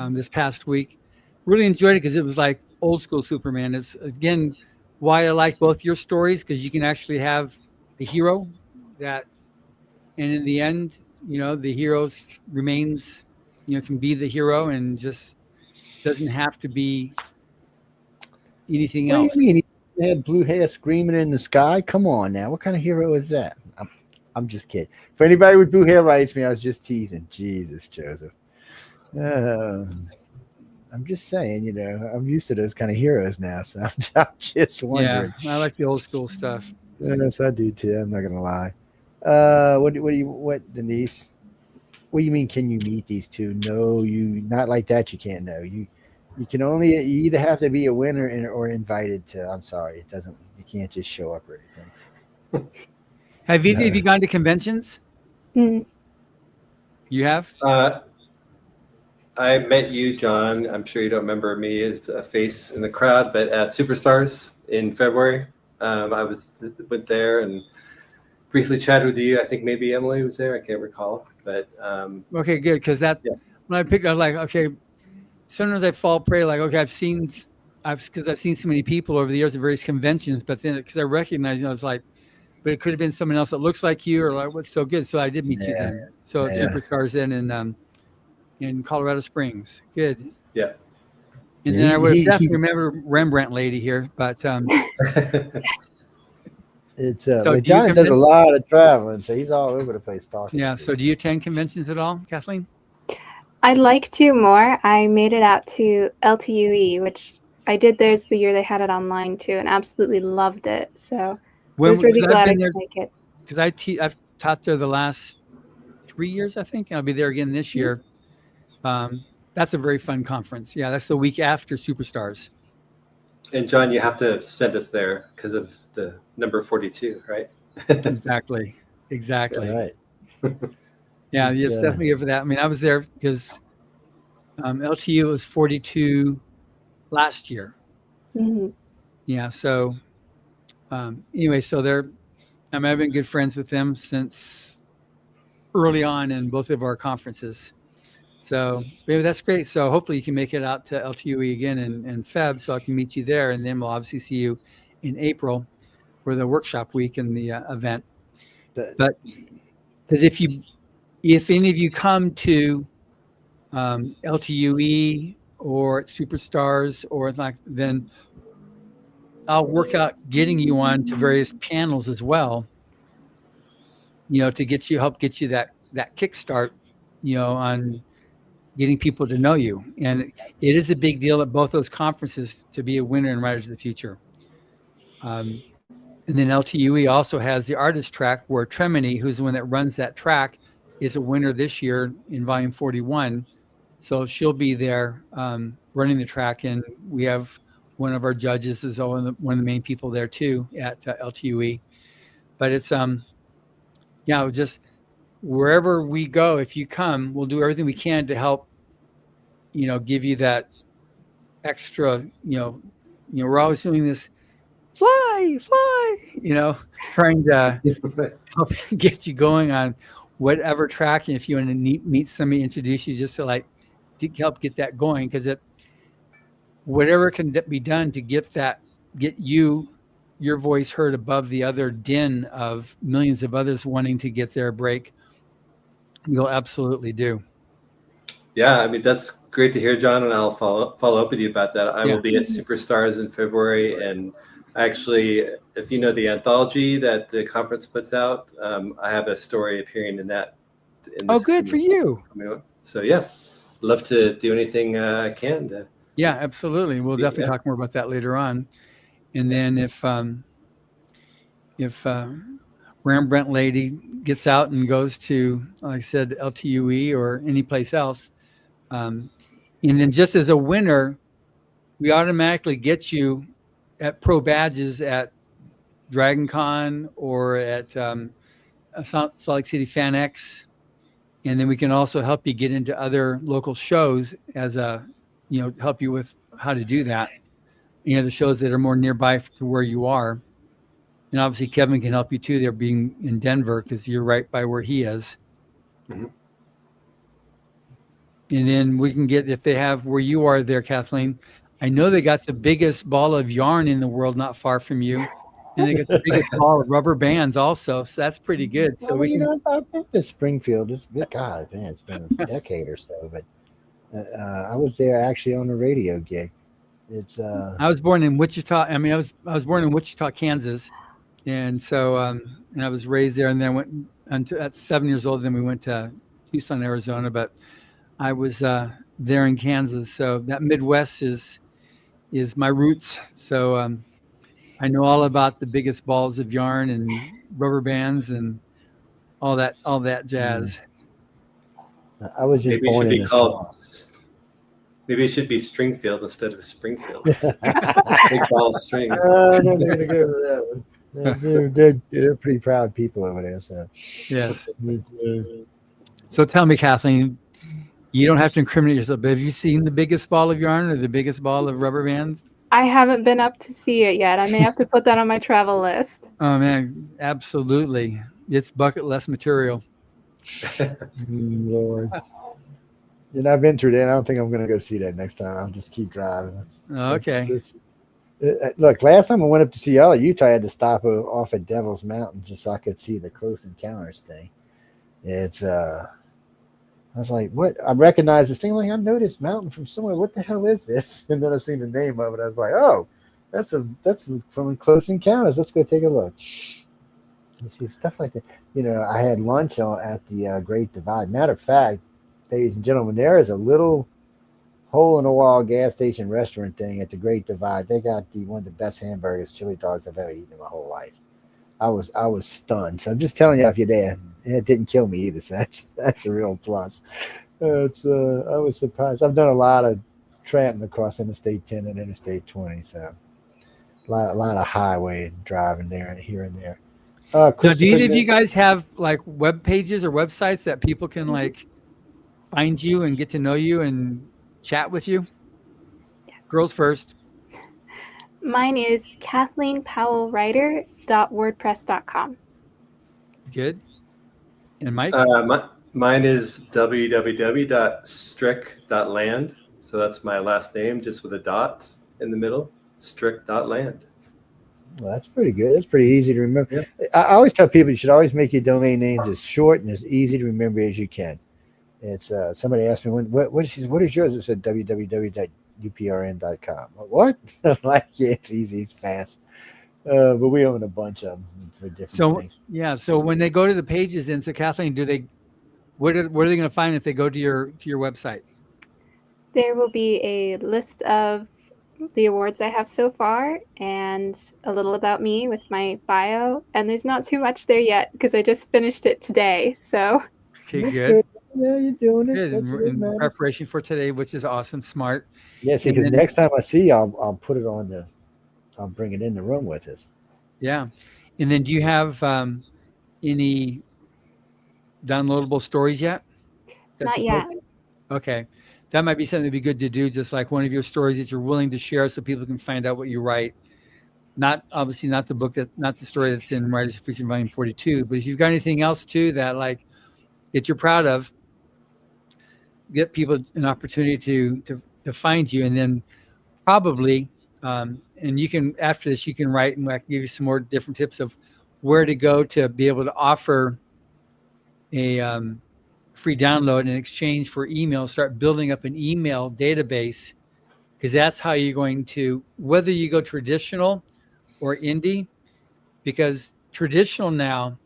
this past week. Really enjoyed it because it was like old school Superman. It's again why I like both your stories, because you can actually have the hero and in the end, the hero remains, can be the hero and just doesn't have to be anything else. What do you mean? He had blue hair screaming in the sky? Come on now. What kind of hero is that? I'm just kidding. For anybody with blue hair writes me, I was just teasing. Jesus, Joseph. I'm just saying, I'm used to those kind of heroes now, so I'm just wondering. Yeah, I like the old school stuff. Yes, I do too. I'm not gonna lie. What Denise? What do you mean? Can you meet these two? No, you not like that. You can't know. You can only you either have to be a winner or invited to. I'm sorry, it doesn't. You can't just show up or anything. Have either of you gone to conventions? Mm. You have? I met you, John. I'm sure you don't remember me as a face in the crowd, but at Superstars in February, I went there and briefly chatted with you. I think maybe Emily was there. I can't recall, but Okay, good. Because when I picked, I was like, okay. Sometimes I fall prey, like, okay, I've seen so many people over the years at various conventions, but then because I recognize, I was like, but it could have been someone else that looks like you, or like, what's so good. So I did meet you then. So Superstars in Colorado Springs. Good. Yeah. And then I would definitely remember Rembrandt lady here, but it's but John does a lot of traveling, so he's all over the place talking. Yeah. So do you attend conventions at all, Kathleen? I'd like to more. I made it out to LTUE, which I did theirs the year they had it online too, and absolutely loved it. So I was really glad I could make it. Because I've taught there the last 3 years, I think, and I'll be there again this year. That's a very fun conference. Yeah, that's the week after Superstars. And John, you have to send us there because of the number 42, right? Exactly. Right. Yeah, it's definitely good for that. I mean, I was there because LTU was 42 last year. Mm-hmm. Yeah, so anyway, so I've been good friends with them since early on in both of our conferences. So maybe that's great. So hopefully you can make it out to LTUE again in Feb, so I can meet you there, and then we'll obviously see you in April for the workshop week and the event. But because if any of you come to LTUE or Superstars or like, then I'll work out getting you on to various panels as well, to help get you that kickstart, on getting people to know you. And it is a big deal at both those conferences to be a winner in Writers of the Future. And then LTUE also has the artist track where Tremini, who's the one that runs that track, is a winner this year in volume 41. So she'll be there running the track. And we have one of our judges is one of the main people there too at LTUE. But it's, just wherever we go, if you come, we'll do everything we can to help, give you that extra, we're always doing this fly, trying to help get you going on whatever track. And if you want to meet somebody, introduce you just to help get that going, because whatever can be done to get your voice heard above the other din of millions of others wanting to get their break, we'll absolutely do. Yeah, I mean, that's great to hear, John, and I'll follow up with you about that. I will be at Superstars in February, and actually, if you know the anthology that the conference puts out, I have a story appearing in that. Good for you. So yeah, love to do anything I can to. Yeah, absolutely. We'll definitely talk more about that later on. And then if Rembrandt lady gets out and goes to, like I said, LTUE or any place else, and then just as a winner, we automatically get you at pro badges at Dragon Con or at Salt Lake City Fan X, and then we can also help you get into other local shows as help you with how to do that. The shows that are more nearby to where you are. And obviously Kevin can help you too. They're being in Denver because you're right by where he is. Mm-hmm. And then we can get, if they have where you are there, Kathleen, I know they got the biggest ball of yarn in the world not far from you. And they got the biggest ball of rubber bands also. So that's pretty good. So I've been to Springfield. It's been a decade or so, but I was there actually on a radio gig. I was born in Wichita. I was born in Wichita, Kansas. And so, and I was raised there, and then went until at 7 years old. Then we went to Tucson, Arizona. But I was there in Kansas, so that Midwest is my roots. So I know all about the biggest balls of yarn and rubber bands and all that jazz. I was just Maybe it born should in be the called. swamp. Maybe it should be Stringfield instead of Springfield. Big ball of string. I'm not going to go with that one. They're pretty proud people over there. So Yes. But, So tell me, Kathleen, you don't have to incriminate yourself, but have you seen the biggest ball of yarn or the biggest ball of rubber bands? I haven't been up to see it yet. I may have to put that on my travel list. Oh man, absolutely. It's bucket list material. Lord. I've been through that. I don't think I'm going to go see that next time. I'll just keep driving. Okay. Look, last time I went up to see y'all at Utah, I had to stop off at Devil's Mountain just so I could see the Close Encounters thing. It's I was like, what? I recognize this thing. Like, I know this mountain from somewhere. What the hell is this? And then I seen the name of it. I was like, oh, that's from Close Encounters. Let's go take a look. You see stuff like that. I had lunch at the Great Divide. Matter of fact, ladies and gentlemen, there is a little hole-in-the-wall gas station restaurant thing at the Great Divide. They got one of the best hamburgers, chili dogs I've ever eaten in my whole life. I was stunned. So I'm just telling you, if you're there, and it didn't kill me either. So that's a real plus. I was surprised. I've done a lot of tramping across Interstate 10 and Interstate 20. So a lot of highway driving there and here and there. So do either of you guys have like web pages or websites that people can like find you and get to know you and chat with you? Yes. Girls first. Mine is KathleenPowellWriter.wordpress.com. Good. And Mike? Mine is www.strick.land. So that's my last name, just with a dot in the middle. Strick.land. Well, that's pretty good. That's pretty easy to remember. Yeah. I always tell people you should always make your domain names as short and as easy to remember as you can. It's somebody asked me what is yours? I said www.uprn.com. What? Like, yeah, it's easy, it's fast. But we own a bunch of them for different things. Yeah. So when they go to the pages, then so Kathleen, what are they going to find if they go to your website? There will be a list of the awards I have so far and a little about me with my bio. And there's not too much there yet because I just finished it today. So Okay, good. Yeah, you're doing it. Good. That's what In matters. preparation for today, which is awesome, smart. Yeah, see, because next time I see you, I'll put it on I'll bring it in the room with us. Yeah. And then do you have any downloadable stories yet? not yet. Okay. That might be something that'd be good to do, just like one of your stories that you're willing to share so people can find out what you write. Not obviously not the story that's in Writers Feature Volume 42, but if you've got anything else too that like that you're proud of, get people an opportunity to find you, and then probably and you can, after this, you can write and I can give you some more different tips of where to go to be able to offer a free download in exchange for email. Start building up an email database, because that's how you're going to, whether you go traditional or indie, because traditional now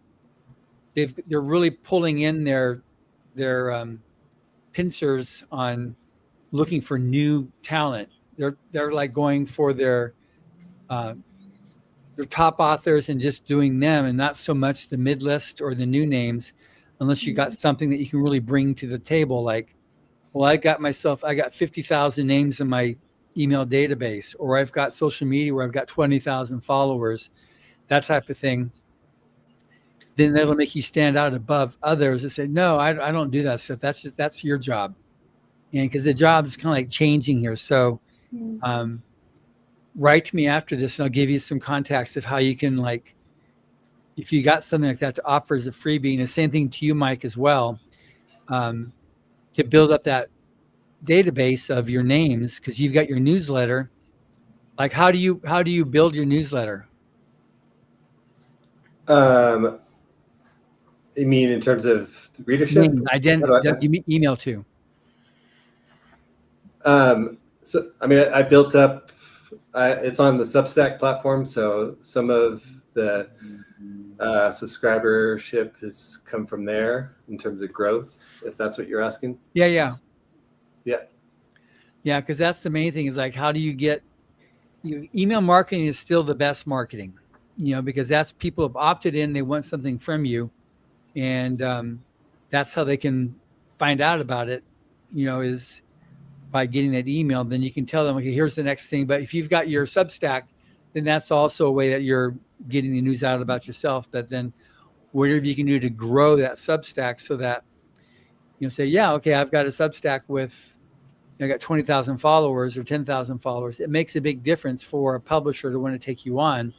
they're really pulling in their pincers on looking for new talent. They're like going for their top authors and just doing them, and not so much the mid list or the new names, unless you got something that you can really bring to the table. Like, well, I got 50,000 names in my email database, or I've got social media where I've got 20,000 followers, that type of thing. Then that'll make you stand out above others that say, no, I don't do that stuff. That's your job. And because the job is kind of like changing here. So write to me after this and I'll give you some contacts of how you can, like, if you got something like that to offer as a freebie, and the same thing to you, Mike, as well, to build up that database of your names, because you've got your newsletter. Like, how do you build your newsletter? You mean in terms of readership? Identity, email to. So, I mean, I built up, it's on the Substack platform. So some of the subscribership has come from there in terms of growth, if that's what you're asking. Yeah. Because that's the main thing, is like, how do you get, email marketing is still the best marketing, because that's, people have opted in, they want something from you. And that's how they can find out about it, is by getting that email. Then you can tell them, okay, here's the next thing. But if you've got your Substack, then that's also a way that you're getting the news out about yourself. But then whatever you can do to grow that Substack so that, say, yeah, okay, I've got a Substack with, I got 20,000 followers or 10,000 followers. It makes a big difference for a publisher to want to take you on,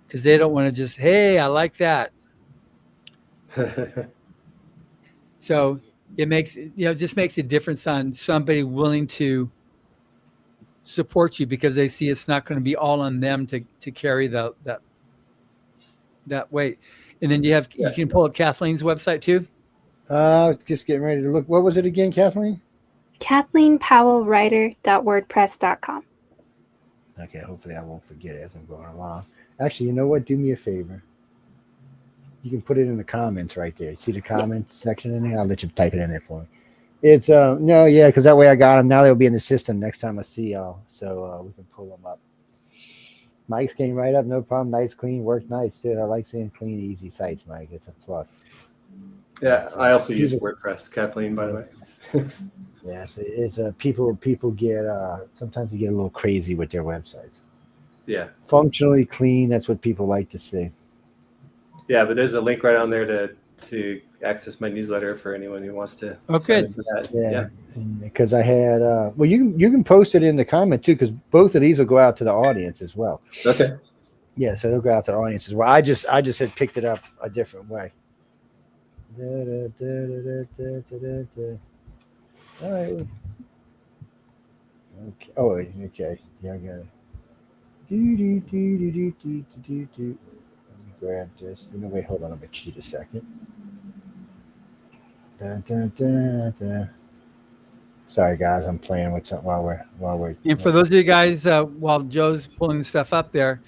because they don't want to just, hey, I like that. So it makes, just makes a difference on somebody willing to support you, because they see it's not going to be all on them to carry that weight. And then you can pull up Kathleen's website too. I was just getting ready to look. What was it again, Kathleen? KathleenPowellWriter.wordpress.com. Okay, hopefully I won't forget it as I'm going along. Actually, you know what? Do me a favor. You can put it in the comments right there. See the comments section in there? I'll let you type it in there for me. It's because that way I got them. Now they'll be in the system next time I see y'all, so we can pull them up. Mike's came right up, no problem. Nice, clean, worked nice too. I like seeing clean, easy sites, Mike. It's a plus. Yeah, I also use WordPress, Kathleen, by the way. Yes, it's people get sometimes you get a little crazy with their websites. Yeah, functionally clean. That's what people like to see. Yeah, but there's a link right on there to access my newsletter for anyone who wants to. Oh, good. For that. Yeah, because I had you can post it in the comment too, because both of these will go out to the audience as well. Okay. Yeah, so they'll go out to the audience as well. I just had picked it up a different way. All right. Okay. Oh, okay. Yeah, I got it. Let me grab this. Wait, hold on. I'm gonna cheat a second. Sorry, guys. I'm playing with something while we're. And for those of you guys, while Joe's pulling the stuff up there,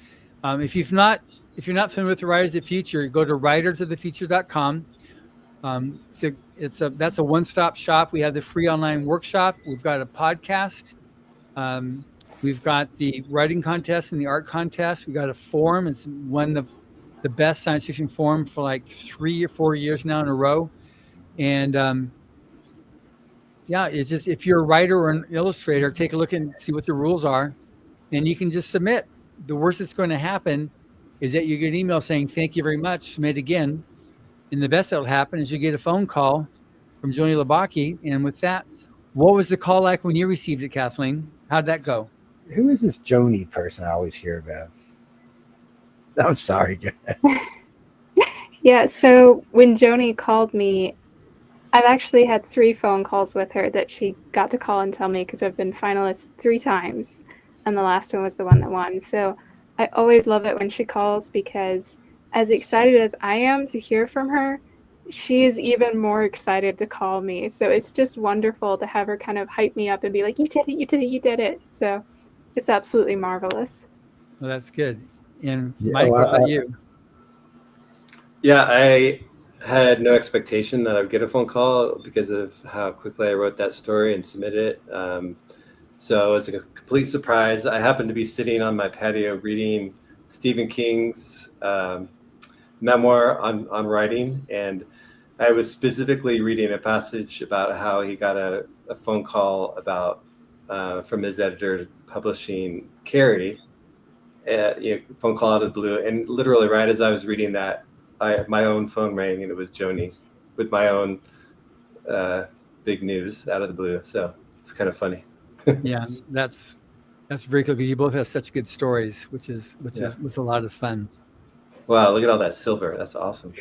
if you're not familiar with the Writers of the Future, go to writersofthefuture.com. That's a one-stop shop. We have the free online workshop. We've got a podcast. We've got the writing contest and the art contest. We've got a forum. It's won the best science fiction forum for like 3 or 4 years now in a row. And it's just, if you're a writer or an illustrator, take a look and see what the rules are, and you can just submit. The worst that's going to happen is that you get an email saying, thank you very much, submit again. And the best that'll happen is you get a phone call from Joni Labaki. And with that, what was the call like when you received it, Kathleen? How'd that go? Who is this Joni person I always hear about? I'm sorry, guys. Yeah, so when Joni called me, I've actually had 3 phone calls with her that she got to call and tell me, because I've been finalist 3 times, and the last one was the one that won. So I always love it when she calls, because as excited as I am to hear from her, she is even more excited to call me. So it's just wonderful to have her kind of hype me up and be like, you did it, you did it, you did it. So it's absolutely marvelous. Well, that's good. And Mike, what about you? Yeah, I had no expectation that I would get a phone call because of how quickly I wrote that story and submitted it. So it was a complete surprise. I happened to be sitting on my patio reading Stephen King's memoir on writing, and I was specifically reading a passage about how he got a phone call about from his editor publishing Carrie, phone call out of the blue, and literally right as I was reading that, my own phone rang, and it was Joni with my own big news out of the blue. So it's kind of funny. Yeah, that's very cool, because you both have such good stories, which is a lot of fun. Wow, look at all that silver. That's awesome.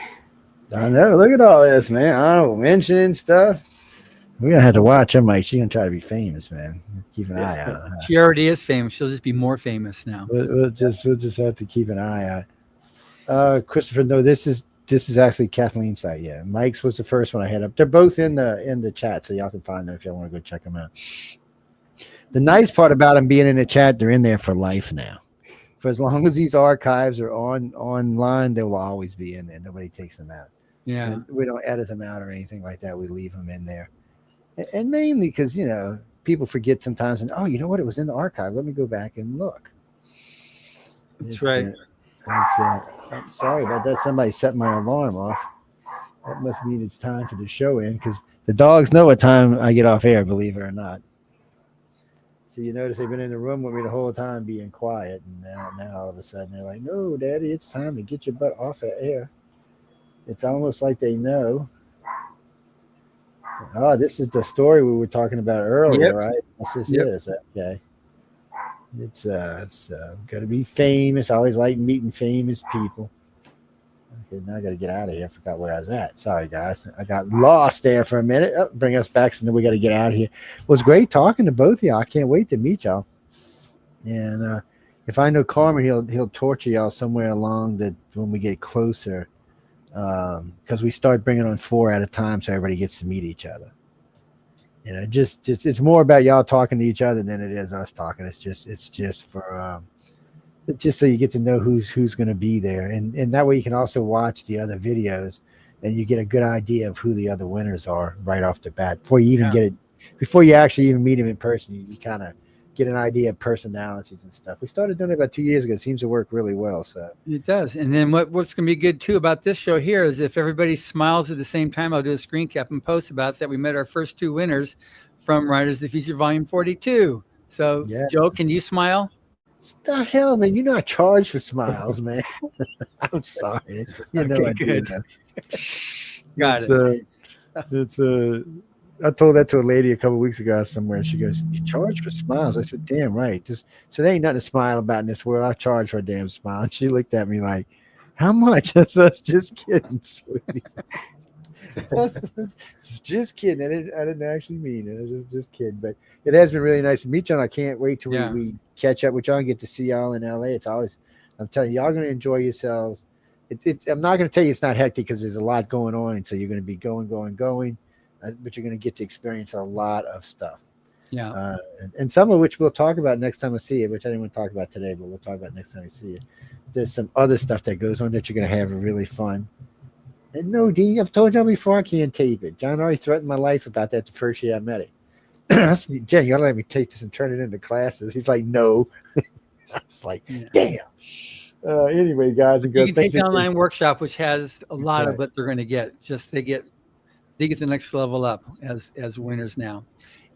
I know. Look at all this, man. Honorable mention stuff. We're gonna have to watch her, Mike. She's gonna try to be famous, man. Keep an eye out on her. She already is famous. She'll just be more famous now. We'll just have to keep an eye out. Christopher, no, this is actually Kathleen's site. Yeah, Mike's was the first one I had up. They're both in the chat, so y'all can find them if y'all want to go check them out. The nice part about them being in the chat, they're in there for life now. For as long as these archives are online, they will always be in there. Nobody takes them out. Yeah, and we don't edit them out or anything like that. We leave them in there, and mainly because people forget sometimes. And you know what? It was in the archive. Let me go back and look. That's right. I'm sorry about that. Somebody set my alarm off. That must mean it's time for the show in, because the dogs know what time I get off air, believe it or not. So you notice they've been in the room with me the whole time being quiet, and now all of a sudden they're like, no, Daddy, it's time to get your butt off of air. It's almost like they know. Oh, this is the story we were talking about earlier, right? This is okay. It's got to be famous. I always like meeting famous people. Okay, now I got to get out of here. I forgot where I was at. Sorry, guys. I got lost there for a minute. Oh, bring us back, so then we got to get out of here. It was great talking to both of y'all. I can't wait to meet y'all. And if I know Carmen, he'll torture y'all somewhere along when we get closer, because we start bringing on 4 at a time, so everybody gets to meet each other. You know, it's more about y'all talking to each other than it is us talking. It's just for just so you get to know who's going to be there, and that way you can also watch the other videos, and you get a good idea of who the other winners are right off the bat before you even get it. Before you actually even meet them in person, you kind of get an idea of personalities and stuff. We started doing it about 2 years ago. It seems to work really well. So it does. And then what's going to be good too about this show here is if everybody smiles at the same time, I'll do a screen cap and post about that. We met our first 2 winners from Riders of the Future Volume 42. So Joe, can you smile? What the hell, man? You know I charge for smiles, man. I'm sorry. You know I good. do. Got it. I told that to a lady a couple of weeks ago somewhere. She goes, "You charge for smiles?" I said, "Damn right." So there ain't nothing to smile about in this world. I charge for a damn smile. And she looked at me like, "How much?" I said, "Just kidding, sweetie." Just kidding. I didn't actually mean it. I was just kidding. But it has been really nice to meet y'all. I can't wait till we catch up with y'all and get to see y'all in LA. It's always, I'm telling you, y'all going to enjoy yourselves. I'm not going to tell you it's not hectic, because there's a lot going on. And so you're going to be going. But you're going to get to experience a lot of stuff. Yeah. And some of which we'll talk about next time I see you, which I didn't want to talk about today, but we'll talk about next time I see you. There's some other stuff that goes on that you're going to have really fun. And no, Dean, I've told y'all before, I can't tape it. John already threatened my life about that the first year I met him. I said, Jen, you got to let me tape this and turn it into classes. He's like, no. I was like, damn. Anyway, guys and girls, you can take the online workshop, which has a lot of what they're going to get. Just they get the next level up as winners now.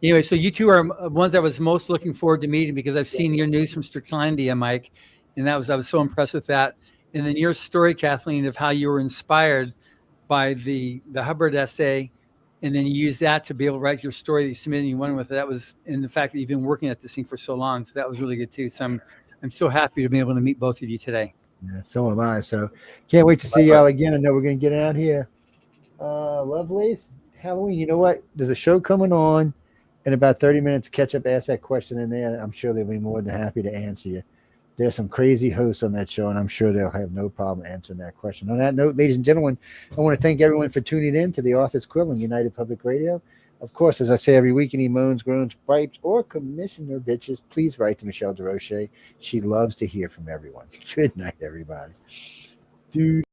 Anyway, so you two are ones I was most looking forward to meeting, because I've seen your news from Stricklandia, Mike, and I was so impressed with that. And then your story, Kathleen, of how you were inspired by the Hubbard essay, and then you used that to be able to write your story that you submitted and you won with it. That was, and the fact that you've been working at this thing for so long. So that was really good too. So I'm so happy to be able to meet both of you today. Yeah, so am I. So can't wait to see y'all again. I know we're going to get out here. Lovelace, Halloween, you know what? There's a show coming on in about 30 minutes. Catch up, ask that question in there. I'm sure they'll be more than happy to answer you. There's some crazy hosts on that show, and I'm sure they'll have no problem answering that question. On that note, ladies and gentlemen, I want to thank everyone for tuning in to the Author's Quill on United Public Radio. Of course, as I say every week, any moans, groans, gripes, or commissioner bitches, please write to Michelle DeRoche. She loves to hear from everyone. Good night, everybody. Dude.